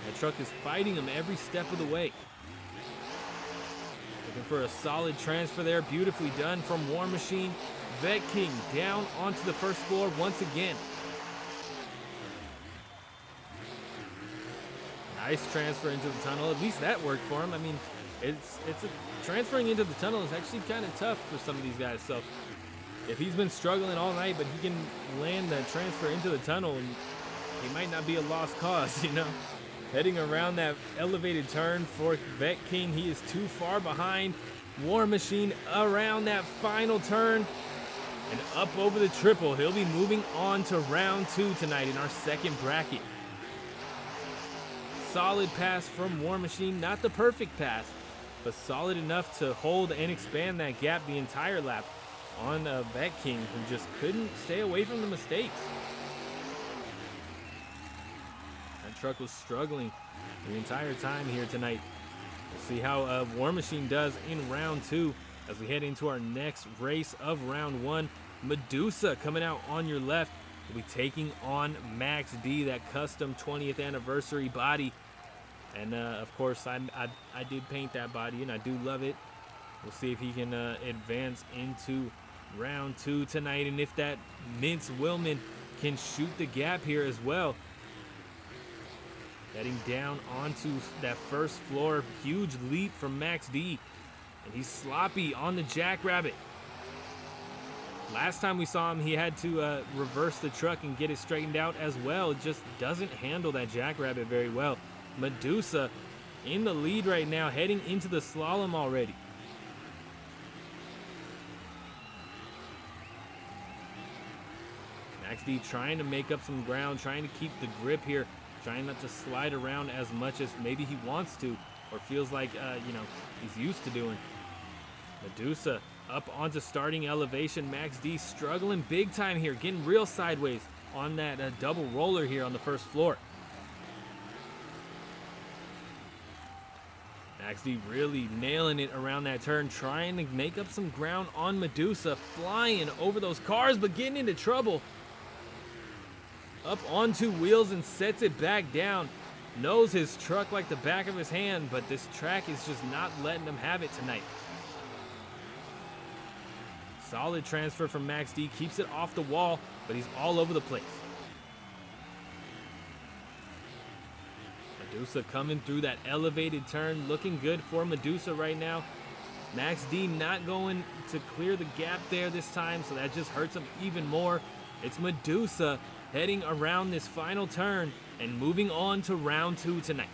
That truck is fighting him every step of the way. Looking for a solid transfer there, beautifully done from War Machine. Vet King down onto the first floor once again. Nice transfer into the tunnel. At least that worked for him. I mean, transferring into the tunnel is actually kind of tough for some of these guys. So if he's been struggling all night, but he can land that transfer into the tunnel, and he might not be a lost cause, you know. Heading around that elevated turn for Vet King. He is too far behind. War Machine around that final turn and up over the triple. He'll be moving on to round 2 tonight in our second bracket. Solid pass from War Machine. Not the perfect pass, but solid enough to hold and expand that gap the entire lap on Vet King, who just couldn't stay away from the mistakes. That truck was struggling the entire time here tonight. We'll see how War Machine does in round 2 as we head into our next race of round 1. Medusa coming out on your left will be taking on Max D, that custom 20th anniversary body. And of course, I did paint that body, and I do love it. We'll see if he can advance into round 2 tonight, and if that Mince Willman can shoot the gap here as well. Heading down onto that first floor, huge leap from Max D, and he's sloppy on the Jackrabbit. Last time we saw him, he had to reverse the truck and get it straightened out as well. Just doesn't handle that Jackrabbit very well. Medusa in the lead right now, heading into the slalom already. Max D trying to make up some ground, trying to keep the grip here, trying not to slide around as much as maybe he wants to or feels like, he's used to doing. Medusa up onto starting elevation. Max D struggling big time here, getting real sideways on that double roller here on the first floor. Max D really nailing it around that turn, trying to make up some ground on Medusa, flying over those cars, but getting into trouble. Up on 2 wheels and sets it back down. Knows his truck like the back of his hand, but this track is just not letting him have it tonight. Solid transfer from Max D, keeps it off the wall, but he's all over the place. Medusa coming through that elevated turn, looking good for Medusa right now. Max D not going to clear the gap there this time, so that just hurts him even more. It's Medusa heading around this final turn and moving on to round 2 tonight.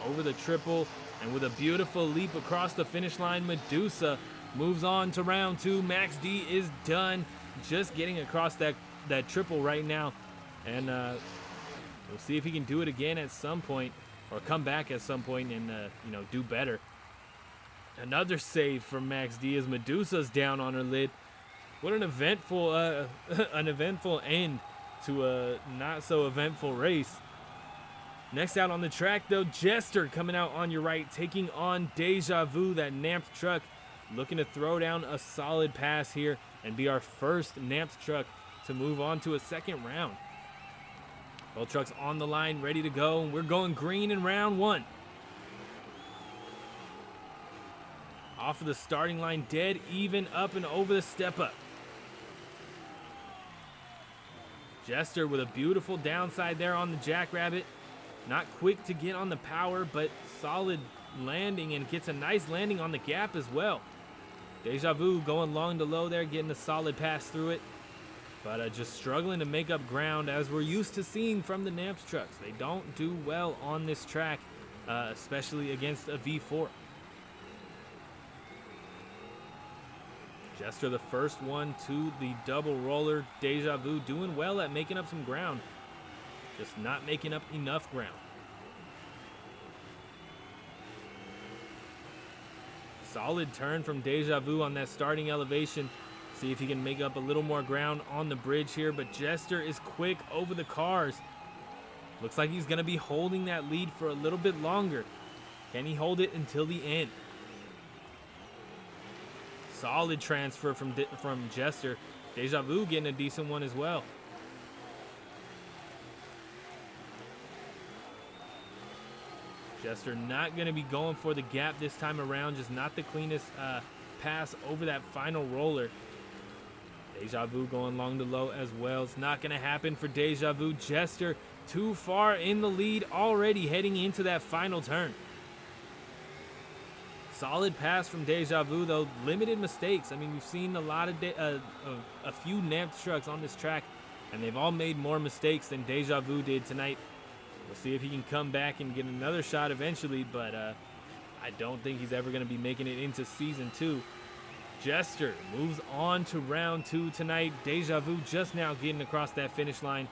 Over the triple, and with a beautiful leap across the finish line, Medusa moves on to round 2. Max D is done, just getting across that triple right now, and we'll see if he can do it again at some point, or come back at some point and do better. Another save from Max D as Medusa's down on her lid. What an eventful end to a not so eventful race. Next out on the track though, Jester coming out on your right, taking on Deja Vu, that Namps truck, looking to throw down a solid pass here and be our first Namps truck to move on to a second round. Both trucks on the line, ready to go, and we're going green in round 1. Off of the starting line, dead even up and over the step up. Jester with a beautiful downside there on the Jackrabbit. Not quick to get on the power, but solid landing, and gets a nice landing on the gap as well. Deja Vu going long to low there, getting a solid pass through it. But just struggling to make up ground, as we're used to seeing from the Namps trucks. They don't do well on this track, especially against a V4. Jester the first one to the double roller. Deja Vu doing well at making up some ground, just not making up enough ground. Solid turn from Deja Vu on that starting elevation. See if he can make up a little more ground on the bridge here, but Jester is quick over the cars. Looks like he's going to be holding that lead for a little bit longer. Can he hold it until the end? Solid transfer from Jester. Deja Vu getting a decent one as well. Jester not going to be going for the gap this time around, just not the cleanest pass over that final roller. Deja Vu going long to low as well. It's not going to happen for Deja Vu. Jester too far in the lead already, heading into that final turn. Solid pass from Deja Vu though, limited mistakes. I mean, we've seen a lot of a few Namps trucks on this track, and they've all made more mistakes than Deja Vu did tonight. We'll see if he can come back and get another shot eventually, but I don't think he's ever going to be making it into Season 2. Jester moves on to round 2 tonight. Deja Vu just now getting across that finish line.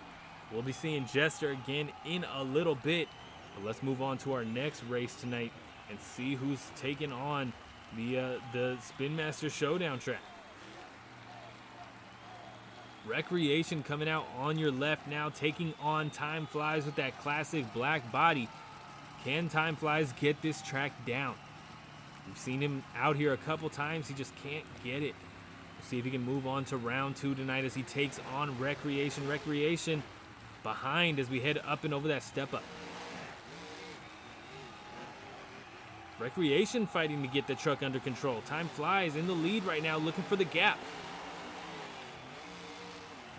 We'll be seeing Jester again in a little bit, but let's move on to our next race tonight and see who's taking on the Spin Master Showdown track. Recreation coming out on your left now, taking on Time Flies with that classic black body. Can Time Flies get this track down? We've seen him out here a couple times. He just can't get it. We'll see if he can move on to round 2 tonight as he takes on Recreation. Recreation behind as we head up and over that step up. Recreation fighting to get the truck under control. Time flies, in the lead right now, looking for the gap.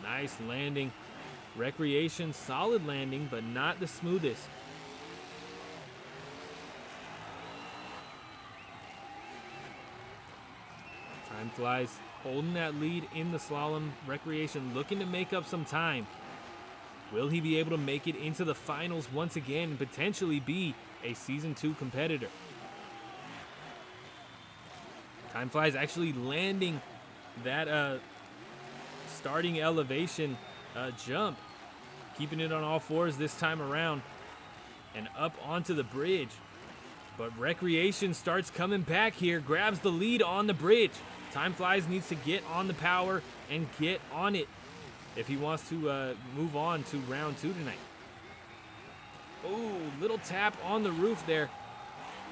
Nice landing. Recreation, solid landing, but not the smoothest. Time flies, holding that lead in the slalom. Recreation looking to make up some time. Will he be able to make it into the finals once again and potentially be a Season 2 competitor? Time flies actually landing that starting elevation jump. Keeping it on all fours this time around. And up onto the bridge. But Recreation starts coming back here. Grabs the lead on the bridge. Time flies needs to get on the power and get on it if he wants to move on to round 2 tonight. Oh, little tap on the roof there.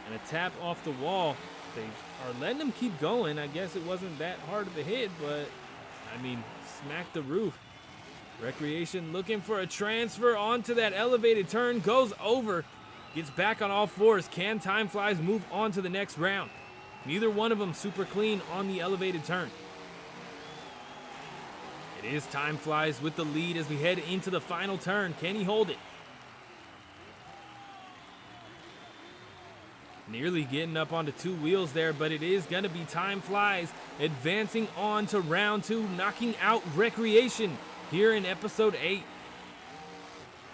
And a tap off the wall. They are letting him keep going. I guess it wasn't that hard of a hit, but I mean, smack the roof. Recreation looking for a transfer onto that elevated turn. Goes over. Gets back on all fours. Can Time Flies move on to the next round? Neither one of them super clean on the elevated turn. It is Time Flies with the lead as we head into the final turn. Can he hold it? Nearly getting up onto 2 wheels there, but it is going to be Time Flies advancing on to round 2, knocking out Recreation here in episode 8.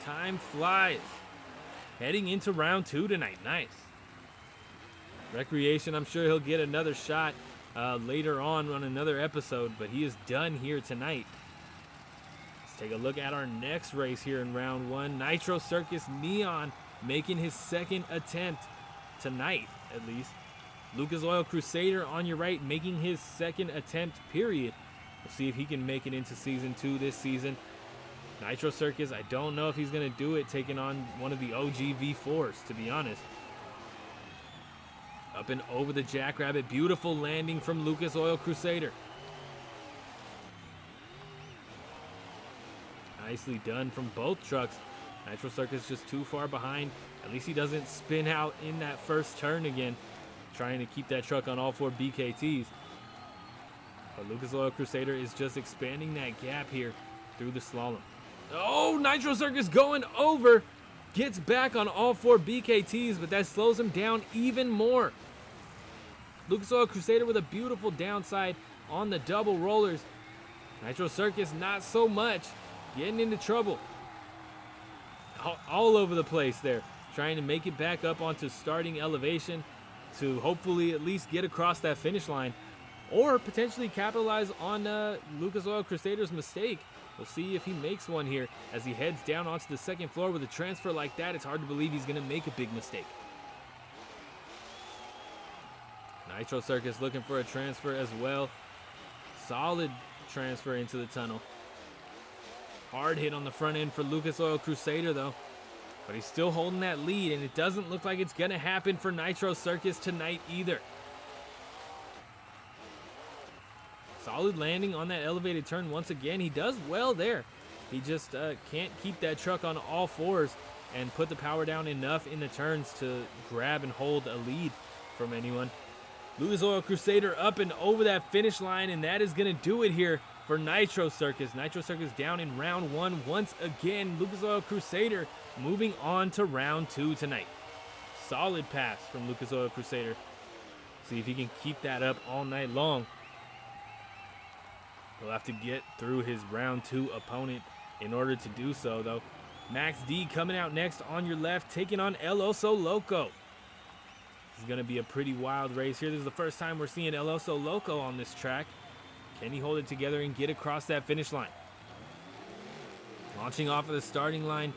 Time Flies heading into round 2 tonight. Nice. Recreation, I'm sure he'll get another shot later on another episode, but he is done here tonight. Let's take a look at our next race here in round 1. Nitro Circus Neon making his second attempt tonight, at least. Lucas Oil Crusader on your right making his second attempt, period. We'll see if he can make it into Season 2 this season. Nitro Circus, I don't know if he's going to do it taking on one of the OG V4s, to be honest. Up and over the Jackrabbit. Beautiful landing from Lucas Oil Crusader. Nicely done from both trucks. Nitro Circus just too far behind. At least he doesn't spin out in that first turn again, trying to keep that truck on all 4 BKTs. But Lucas Oil Crusader is just expanding that gap here through the slalom. Oh, Nitro Circus going over. Gets back on all 4 BKTs, but that slows him down even more. Lucas Oil Crusader with a beautiful downside on the double rollers. Nitro Circus not so much. Getting into trouble. All over the place there. Trying to make it back up onto starting elevation to hopefully at least get across that finish line. Or potentially capitalize on Lucas Oil Crusader's mistake. We'll see if he makes one here as he heads down onto the second floor. With a transfer like that, it's hard to believe he's going to make a big mistake. Nitro Circus looking for a transfer as well. Solid transfer into the tunnel. Hard hit on the front end for Lucas Oil Crusader though. But he's still holding that lead, and it doesn't look like it's going to happen for Nitro Circus tonight either. Solid landing on that elevated turn once again. He does well there. He just can't keep that truck on all 4s and put the power down enough in the turns to grab and hold a lead from anyone. Lucas Oil Crusader up and over that finish line, and that is going to do it here for Nitro Circus. Nitro Circus down in round 1 once again. Lucas Oil Crusader moving on to round 2 tonight. Solid pass from Lucas Oil Crusader. See if he can keep that up all night long. He'll have to get through his round 2 opponent in order to do so, though. Max D coming out next on your left, taking on El Oso Loco. This is going to be a pretty wild race here. This is the first time we're seeing El Oso Loco on this track. Can he hold it together and get across that finish line? Launching off of the starting line,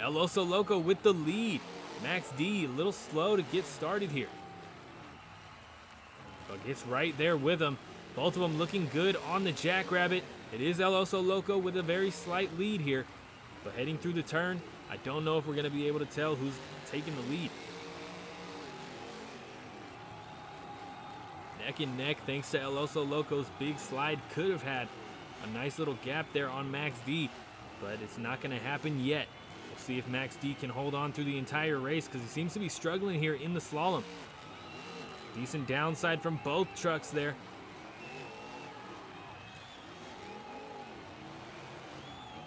El Oso Loco with the lead. Max D a little slow to get started here, but gets right there with him. Both of them looking good on the Jackrabbit. It is El Oso Loco with a very slight lead here. But heading through the turn, I don't know if we're going to be able to tell who's taking the lead. Neck and neck thanks to El Oso Loco's big slide. Could have had a nice little gap there on Max D, but it's not going to happen yet. We'll see if Max D can hold on through the entire race because he seems to be struggling here in the slalom. Decent downside from both trucks there.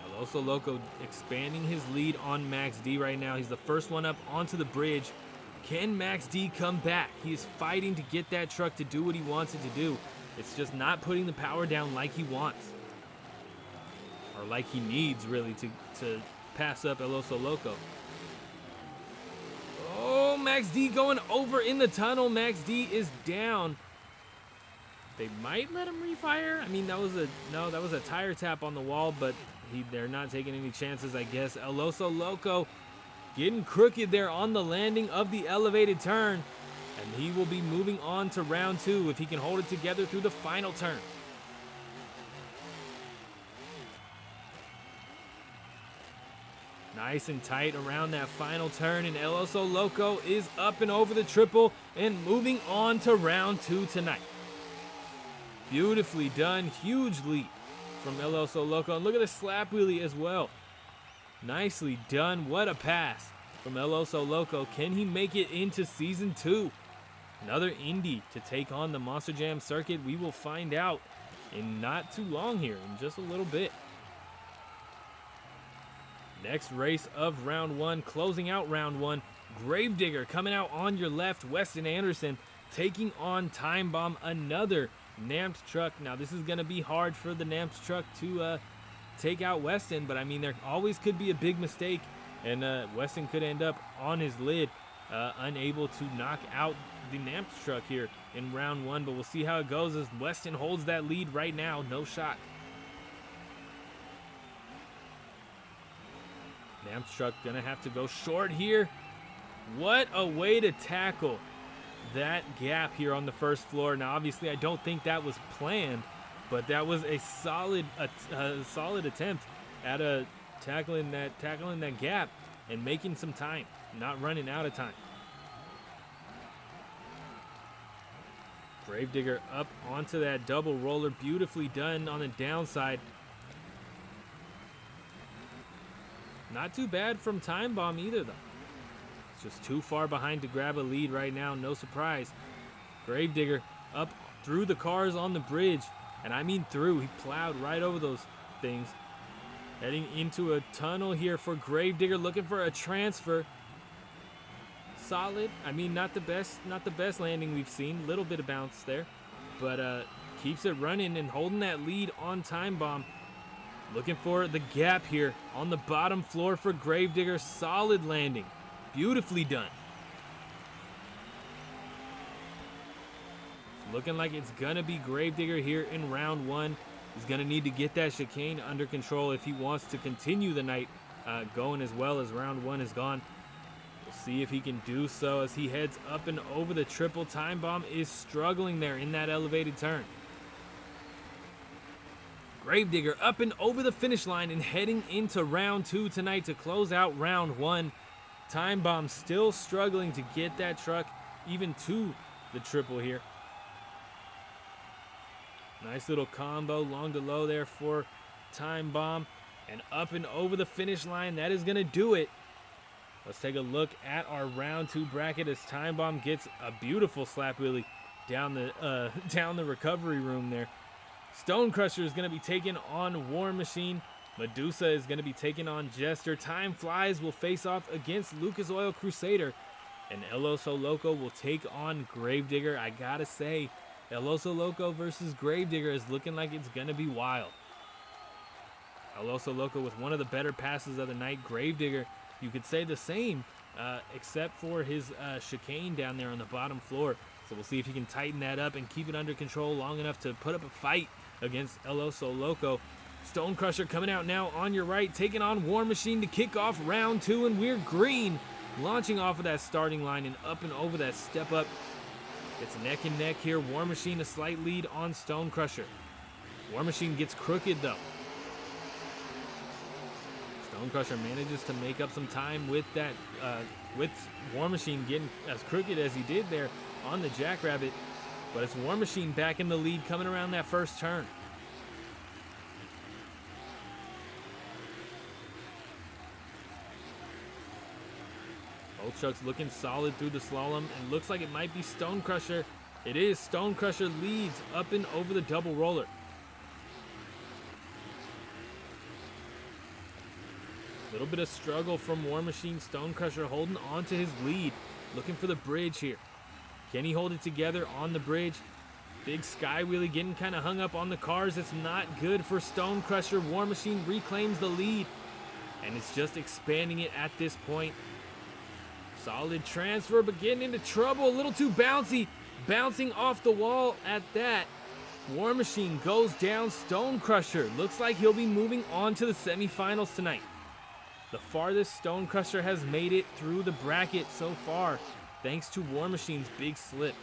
El Oso Loco expanding his lead on Max D right now. He's the first one up onto the bridge. Can Max D come back? He is fighting to get that truck to do what he wants it to do. It's just not putting the power down like he wants. Or like he needs, really, to pass up El Oso Loco. Oh, Max D going over in the tunnel. Max D is down. They might let him refire. I mean, that was a tire tap on the wall, but they're not taking any chances, I guess. El Oso Loco getting crooked there on the landing of the elevated turn, and he will be moving on to round 2 if he can hold it together through the final turn. Nice and tight around that final turn, and El Oso Loco is up and over the triple and moving on to round 2 tonight. Beautifully done, huge leap from El Oso Loco, and look at the slap wheelie as well. Nicely done. What a pass from El Oso Loco. Can he make it into season 2? Another Indy to take on the Monster Jam circuit. We will find out in not too long here, in just a little bit. Next race of round 1, closing out round 1. Gravedigger coming out on your left. Weston Anderson taking on Time Bomb, another NAMPS truck. Now this is going to be hard for the NAMPS truck to take out Weston, but I mean, there always could be a big mistake, and Weston could end up on his lid, unable to knock out the NAMPS truck here in round 1, but we'll see how it goes as Weston holds that lead right now. No shot. NAMPS truck gonna have to go short here. What a way to tackle that gap here on the first floor. Now obviously I don't think that was planned, but that was a solid attempt at tackling that gap and making some time, not running out of time. Gravedigger up onto that double roller, beautifully done on the downside. Not too bad from Time Bomb either, though. It's just too far behind to grab a lead right now, no surprise. Gravedigger up through the cars on the bridge, and I mean through. He plowed right over those things. Heading into a tunnel here for Gravedigger, looking for a transfer. Solid. I mean, not the best landing we've seen. Little bit of bounce there, but keeps it running and holding that lead on Time Bomb. Looking for the gap here on the bottom floor for Gravedigger. Solid landing. Beautifully done. It's looking like it's going to be Gravedigger here in round 1. He's going to need to get that chicane under control if he wants to continue the night going as well as round 1 is gone. We'll see if he can do so as he heads up and over the triple. Time Bomb is struggling there in that elevated turn. Gravedigger up and over the finish line and heading into round 2 tonight to close out round 1. Time Bomb still struggling to get that truck even to the triple here. Nice little combo, long to low there for Time Bomb. And up and over the finish line, that is going to do it. Let's take a look at our round 2 bracket as Time Bomb gets a beautiful slap wheelie down the recovery room there. Stone Crusher is going to be taking on War Machine. Medusa is going to be taking on Jester. Time Flies will face off against Lucas Oil Crusader. And El Oso Loco will take on Gravedigger. I gotta say, El Oso Loco versus Gravedigger is looking like it's going to be wild. El Oso Loco with one of the better passes of the night. Gravedigger, you could say the same, except for his chicane down there on the bottom floor. So we'll see if he can tighten that up and keep it under control long enough to put up a fight against El Oso Loco. Stone Crusher coming out now on your right, taking on War Machine to kick off round 2, and we're green, launching off of that starting line and up and over that step up. It's neck and neck here. War Machine a slight lead on Stone Crusher. War Machine gets crooked though. Stone Crusher manages to make up some time with that, with War Machine getting as crooked as he did there on the Jackrabbit. But it's War Machine back in the lead coming around that first turn. Both trucks looking solid through the slalom, and looks like it might be Stone Crusher. It is. Stone Crusher leads up and over the double roller. Little bit of struggle from War Machine. Stone Crusher holding on to his lead, looking for the bridge here. Can he hold it together on the bridge? Big Sky Wheelie getting kind of hung up on the cars. It's not good for Stone Crusher. War Machine reclaims the lead, and it's just expanding it at this point. Solid transfer, but getting into trouble. A little too bouncy. Bouncing off the wall at that. War Machine goes down. Stone Crusher looks like he'll be moving on to the semifinals tonight. The farthest Stone Crusher has made it through the bracket so far, thanks to War Machine's big slip.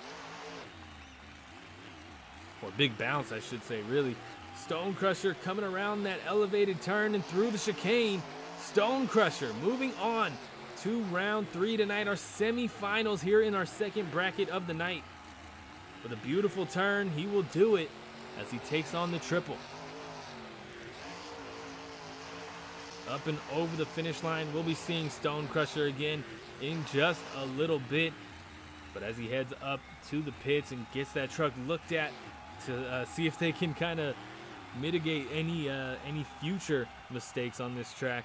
Or big bounce, I should say, really. Stone Crusher coming around that elevated turn and through the chicane. Stone Crusher moving on to round 3 tonight, our semifinals here in our second bracket of the night. With a beautiful turn, he will do it as he takes on the triple. Up and over the finish line, we'll be seeing Stone Crusher again in just a little bit. But as he heads up to the pits and gets that truck looked at to see if they can kind of mitigate any future mistakes on this track.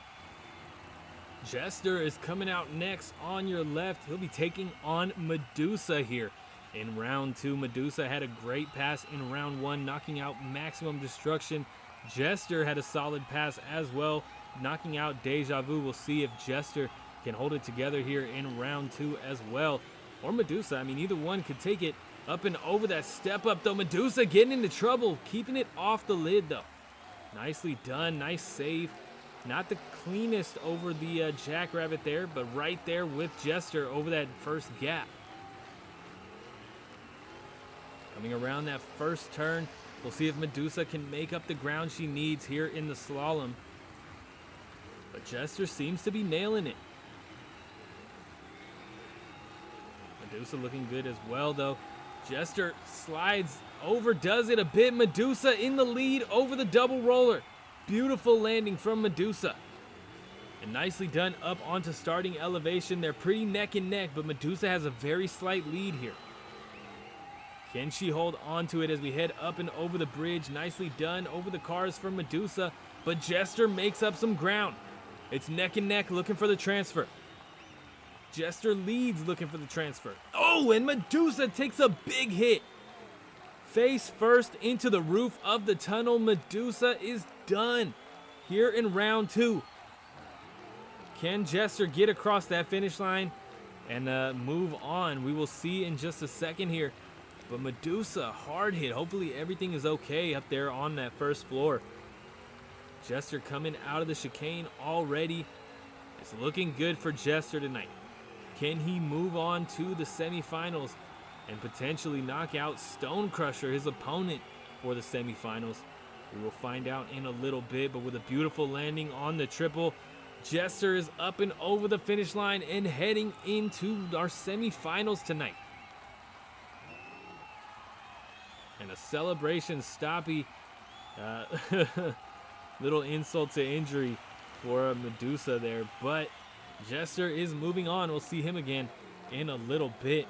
Jester is coming out next on your left. He'll be taking on Medusa here in round 2. Medusa had a great pass in round 1, knocking out Maximum Destruction. Jester had a solid pass as well, knocking out Deja Vu. We'll see if Jester can hold it together here in round 2 as well. Or Medusa. I mean, either one could take it up and over that step up, though. Medusa getting into trouble, keeping it off the lid, though. Nicely done. Nice save. Not the cleanest over the Jackrabbit there, but right there with Jester over that first gap. Coming around that first turn, we'll see if Medusa can make up the ground she needs here in the slalom. But Jester seems to be nailing it. Medusa looking good as well, though. Jester slides over, does it a bit. Medusa in the lead over the double roller. Beautiful landing from Medusa. And nicely done up onto starting elevation. They're pretty neck and neck, but Medusa has a very slight lead here. Can she hold on to it as we head up and over the bridge? Nicely done over the cars from Medusa, but Jester makes up some ground. It's neck and neck looking for the transfer. Jester leads looking for the transfer. Oh, and Medusa takes a big hit. Face first into the roof of the tunnel. Medusa is done here in round 2. Can Jester get across that finish line and move on? We will see in just a second here. But Medusa, hard hit. Hopefully everything is okay up there on that first floor. Jester coming out of the chicane already. It's looking good for Jester tonight. Can he move on to the semifinals and potentially knock out Stone Crusher, his opponent, for the semifinals? We will find out in a little bit, but with a beautiful landing on the triple, Jester is up and over the finish line and heading into our semifinals tonight. And a celebration stoppie. Little insult to injury for Medusa there, but Jester is moving on. We'll see him again in a little bit.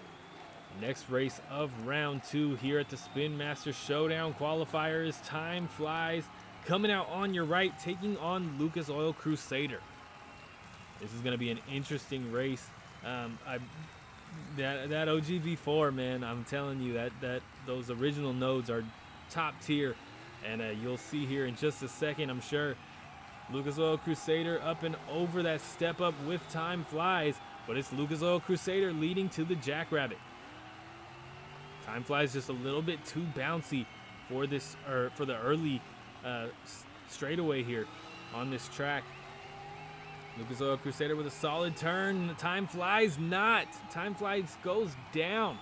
Next race of round 2 here at the Spin Master Showdown Qualifier is Time Flies. Coming out on your right, taking on Lucas Oil Crusader. This is going to be an interesting race. That OGV4, man, I'm telling you that those original nodes are top tier, and you'll see here in just a second, I'm sure. Lucas Oil Crusader up and over that step up with Time Flies, but it's Lucas Oil Crusader leading to the Jackrabbit. Time Flies just a little bit too bouncy for this, or for the early straightaway here on this track. Lucas Oil Crusader with a solid turn. Time Flies not. Time Flies goes down.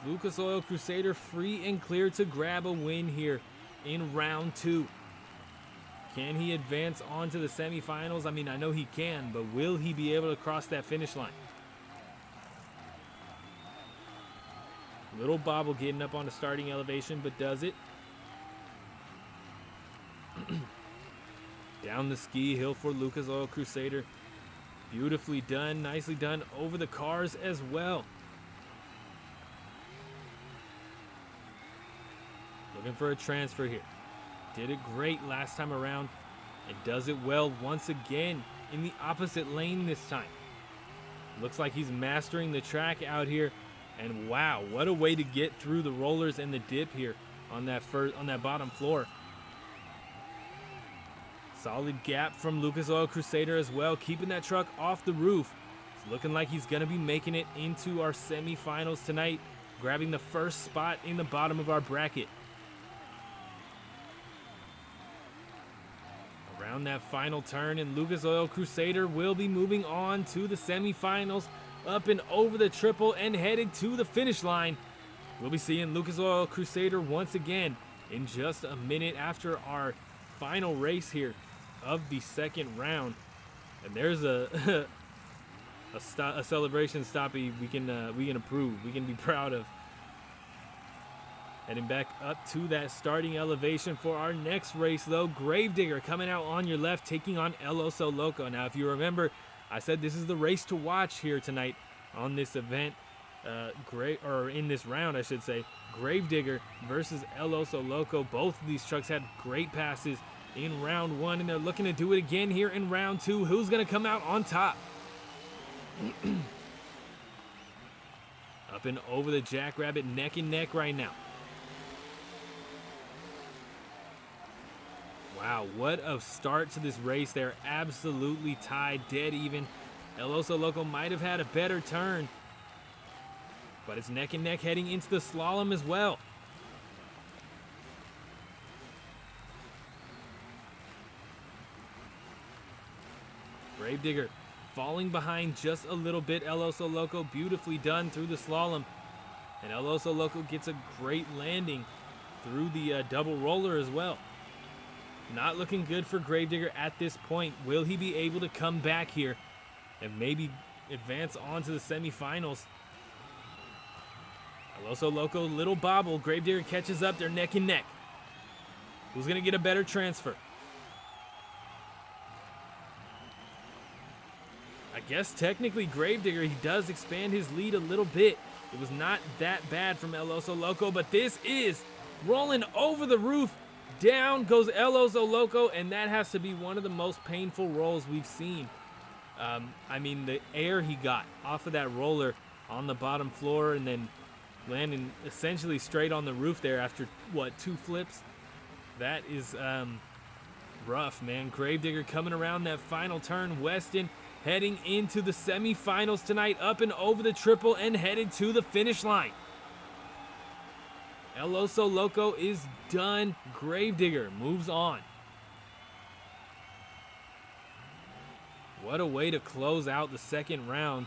Lucas Oil Crusader free and clear to grab a win here in round 2. Can he advance on to the semifinals? I mean, I know he can, but will he be able to cross that finish line? Little bobble getting up on the starting elevation, but does it. Down the ski hill for Lucas Oil Crusader. Beautifully done, nicely done over the cars as well. Looking for a transfer here. Did it great last time around and does it well once again in the opposite lane this time. Looks like he's mastering the track out here, and wow, what a way to get through the rollers and the dip here on that bottom floor. Solid gap from Lucas Oil Crusader as well, keeping that truck off the roof. It's looking like he's gonna be making it into our semifinals tonight, grabbing the first spot in the bottom of our bracket. Around that final turn, and Lucas Oil Crusader will be moving on to the semifinals, up and over the triple and headed to the finish line. We'll be seeing Lucas Oil Crusader once again in just a minute after our final race here of the second round. And there's a celebration stoppie we can approve, we can be proud of. Heading back up to that starting elevation for our next race, though. Gravedigger coming out on your left, taking on El Oso Loco. Now, if you remember, I said this is the race to watch here tonight on this event, in this round, I should say. Gravedigger versus El Oso Loco. Both of these trucks had great passes in round one, and they're looking to do it again here in round two. Who's going to come out on top? Up and over the Jackrabbit, neck and neck right now. Wow, what a start to this race. They're absolutely tied, dead even. El Oso Loco might have had a better turn, but it's neck and neck heading into the slalom as well. Gravedigger falling behind just a little bit. El Oso Loco beautifully done through the slalom. And El Oso Loco gets a great landing through the double roller as well. Not looking good for Gravedigger at this point. Will he be able to come back here and maybe advance on to the semifinals? El Oso Loco, little bobble. Gravedigger catches up. They're neck and neck. Who's going to get a better transfer? I guess technically Gravedigger, he does expand his lead a little bit. It was not that bad from El Oso Loco, but this is rolling over the roof. Down goes El Oso Loco, and that has to be one of the most painful rolls we've seen. I mean, the air he got off of that roller on the bottom floor and then landing essentially straight on the roof there after, what, 2 flips? That is rough, man. Gravedigger coming around that final turn. Weston heading into the semifinals tonight, up and over the triple and headed to the finish line. El Oso Loco is done. Gravedigger moves on. What a way to close out the second round.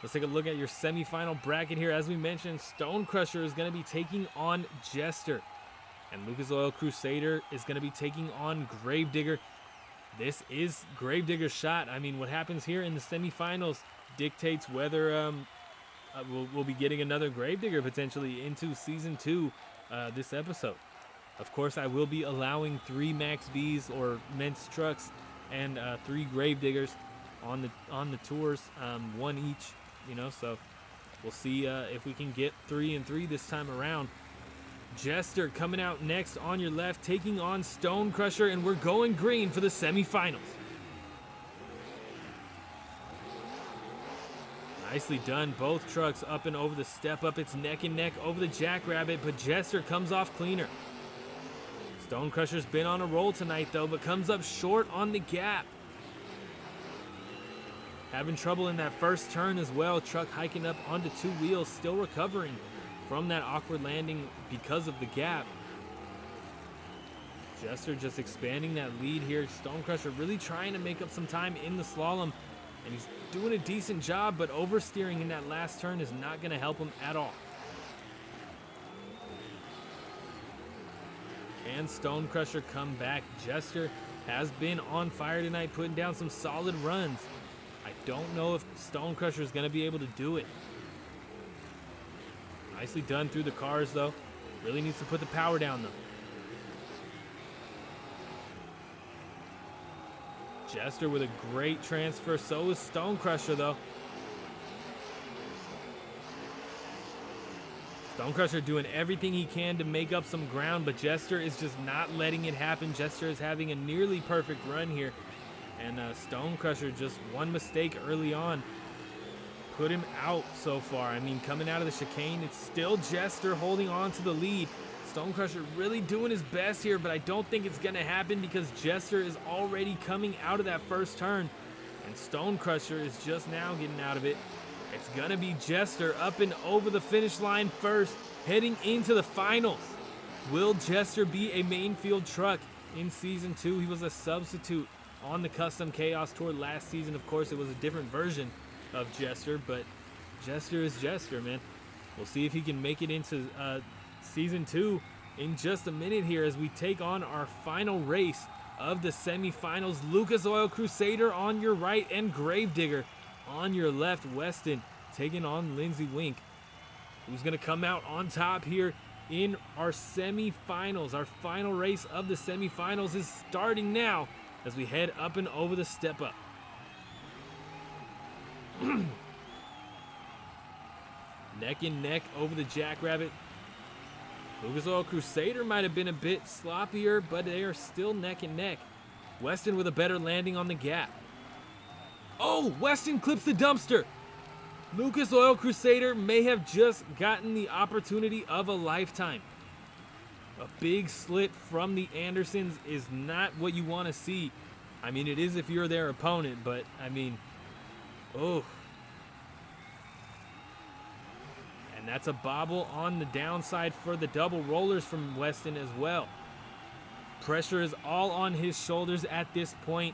Let's take a look at your semifinal bracket here. As we mentioned, Stone Crusher is going to be taking on Jester, and Lucas Oil Crusader is going to be taking on Gravedigger. This is Gravedigger's shot. I mean, what happens here in the semifinals dictates whether we'll be getting another Gravedigger potentially into Season 2 this episode. Of course, I will be allowing 3 Max Bs or Ments trucks and 3 Gravediggers on the tours, 1 each, you know, so we'll see if we can get 3 and 3 this time around. Jester coming out next on your left, taking on Stone Crusher, and we're going green for the semifinals. Nicely done. Both trucks up and over the step up. It's neck and neck over the Jackrabbit, but Jester comes off cleaner. Stone Crusher's been on a roll tonight, though, but comes up short on the gap. Having trouble in that first turn as well. Truck hiking up onto 2 wheels, still recovering from that awkward landing because of the gap. Jester just expanding that lead here. Stone Crusher really trying to make up some time in the slalom, and he's doing a decent job, but oversteering in that last turn is not going to help him at all. Can Stone Crusher come back? Jester has been on fire tonight, putting down some solid runs. I don't know if Stone Crusher is going to be able to do it. Nicely done through the cars, though. Really needs to put the power down, though. Jester with a great transfer. So is Stonecrusher, though. Stonecrusher doing everything he can to make up some ground, but Jester is just not letting it happen. Jester is having a nearly perfect run here. And Stonecrusher, just one mistake early on, put him out so far. I mean, coming out of the chicane, it's still Jester holding on to the lead. Stonecrusher really doing his best here, but I don't think it's going to happen because Jester is already coming out of that first turn. And Stonecrusher is just now getting out of it. It's going to be Jester up and over the finish line first, heading into the finals. Will Jester be a main field truck in Season 2? He was a substitute on the Custom Chaos Tour last season. Of course, it was a different version of Jester, but Jester is Jester, man. We'll see if he can make it into Season 2 in just a minute here as we take on our final race of the semifinals. Lucas Oil Crusader on your right and Gravedigger on your left. Weston taking on Lindsey Wink. Who's going to come out on top here in our semifinals? Our final race of the semifinals is starting now as we head up and over the step up. Neck and neck over the Jackrabbit. Lucas Oil Crusader might have been a bit sloppier, but they are still neck and neck. Weston with a better landing on the gap. Oh, Weston clips the dumpster. Lucas Oil Crusader may have just gotten the opportunity of a lifetime. A big slit from the Andersons is not what you want to see. I mean, it is if you're their opponent, but I mean, oh. And that's a bobble on the downside for the double rollers from Weston as well. Pressure is all on his shoulders at this point.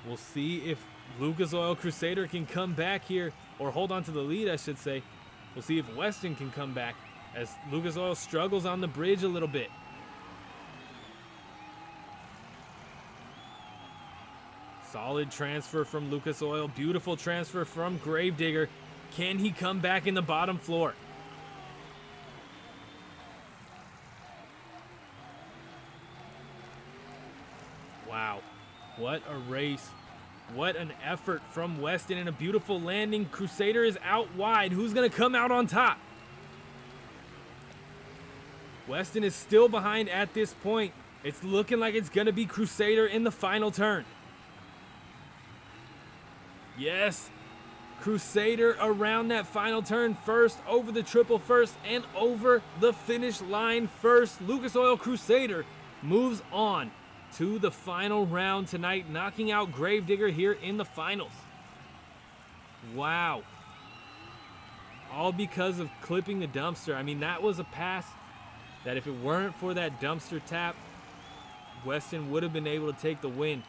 We'll see if Lucas Oil Crusader can come back here, or hold on to the lead, I should say. We'll see if Weston can come back as Lucas Oil struggles on the bridge a little bit. Solid transfer from Lucas Oil. Beautiful transfer from Gravedigger. Can he come back in the bottom floor? Wow, what a race. What an effort from Weston and a beautiful landing. Crusader is out wide. Who's going to come out on top? Weston is still behind at this point. It's looking like it's going to be Crusader in the final turn. Yes, Crusader around that final turn first, over the triple first, and over the finish line first. Lucas Oil Crusader moves on to the final round tonight, knocking out Gravedigger here in the finals. Wow. All because of clipping the dumpster. I mean, that was a pass that if it weren't for that dumpster tap, Weston would have been able to take the win.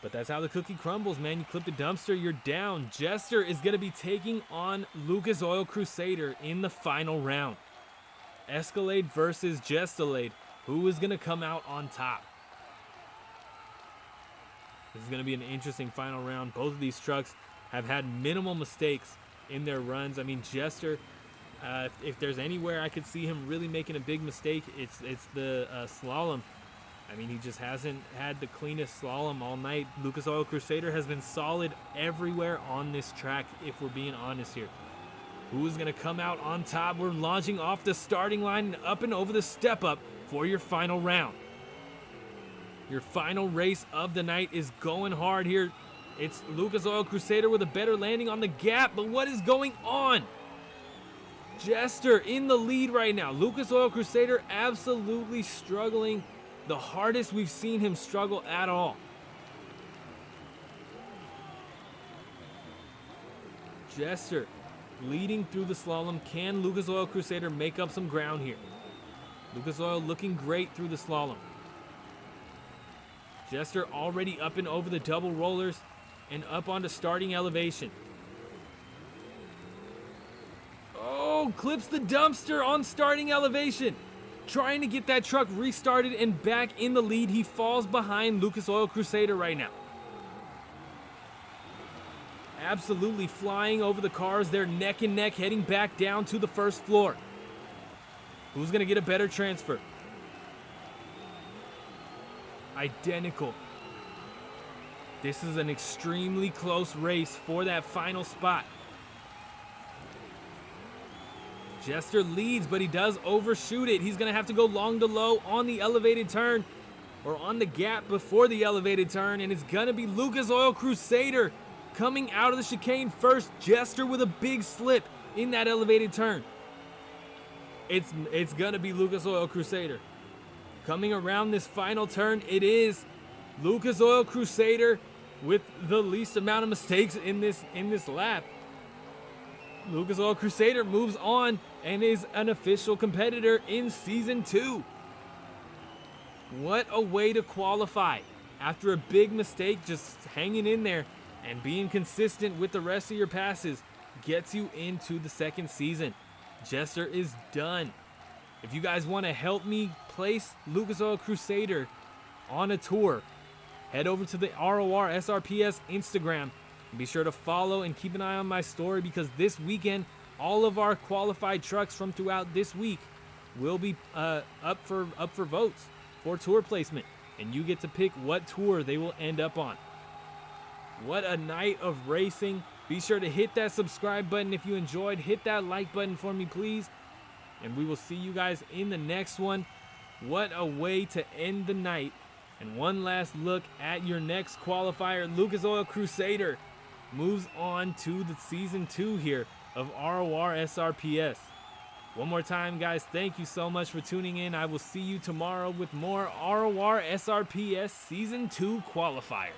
But that's how the cookie crumbles, man. You clip the dumpster, you're down. Jester is going to be taking on Lucas Oil Crusader in the final round. Escalade versus Jestalade. Who is going to come out on top? This is going to be an interesting final round. Both of these trucks have had minimal mistakes in their runs. I mean, Jester, if there's anywhere I could see him really making a big mistake, it's the slalom. I mean, he just hasn't had the cleanest slalom all night. Lucas Oil Crusader has been solid everywhere on this track, if we're being honest here. Who is going to come out on top? We're launching off the starting line and up and over the step up for your final round. Your final race of the night is going hard here. It's Lucas Oil Crusader with a better landing on the gap, but what is going on? Jester in the lead right now. Lucas Oil Crusader absolutely struggling. The hardest we've seen him struggle at all. Jester leading through the slalom. Can Lucas Oil Crusader make up some ground here? Lucas Oil looking great through the slalom. Jester already up and over the double rollers and up onto starting elevation. Oh, clips the dumpster on starting elevation. Trying to get that truck restarted and back in the lead. He falls behind Lucas Oil Crusader right now. absolutely flying over the cars. They're neck and neck heading back down to the first floor. Who's going to get a better transfer? Identical. This is an extremely close race for that final spot. Jester leads, but he does overshoot it. He's going to have to go long to low on the elevated turn, or on the gap before the elevated turn, and it's going to be Lucas Oil Crusader coming out of the chicane first. Jester with a big slip in that elevated turn. It's going to be Lucas Oil Crusader. Coming around this final turn, it is Lucas Oil Crusader with the least amount of mistakes in this lap. Lucas Oil Crusader moves on and is an official competitor in Season 2. What a way to qualify. After a big mistake, just hanging in there and being consistent with the rest of your passes gets you into the second season. Jester is done. If you guys want to help me place Lucas Oil Crusader on a tour, head over to the RORSRPS Instagram. Be sure to follow and keep an eye on my story, because this weekend all of our qualified trucks from throughout this week will be up for votes for tour placement, and you get to pick what tour they will end up on. What a night of racing. Be sure to hit that subscribe button if you enjoyed. Hit that like button for me, please, and we will see you guys in the next one. What a way to end the night. And one last look at your next qualifier. Lucas Oil Crusader moves on to the Season 2 here of RORSRPS. One more time, guys, thank you so much for tuning in. I will see you tomorrow with more RORSRPS Season 2 Qualifier.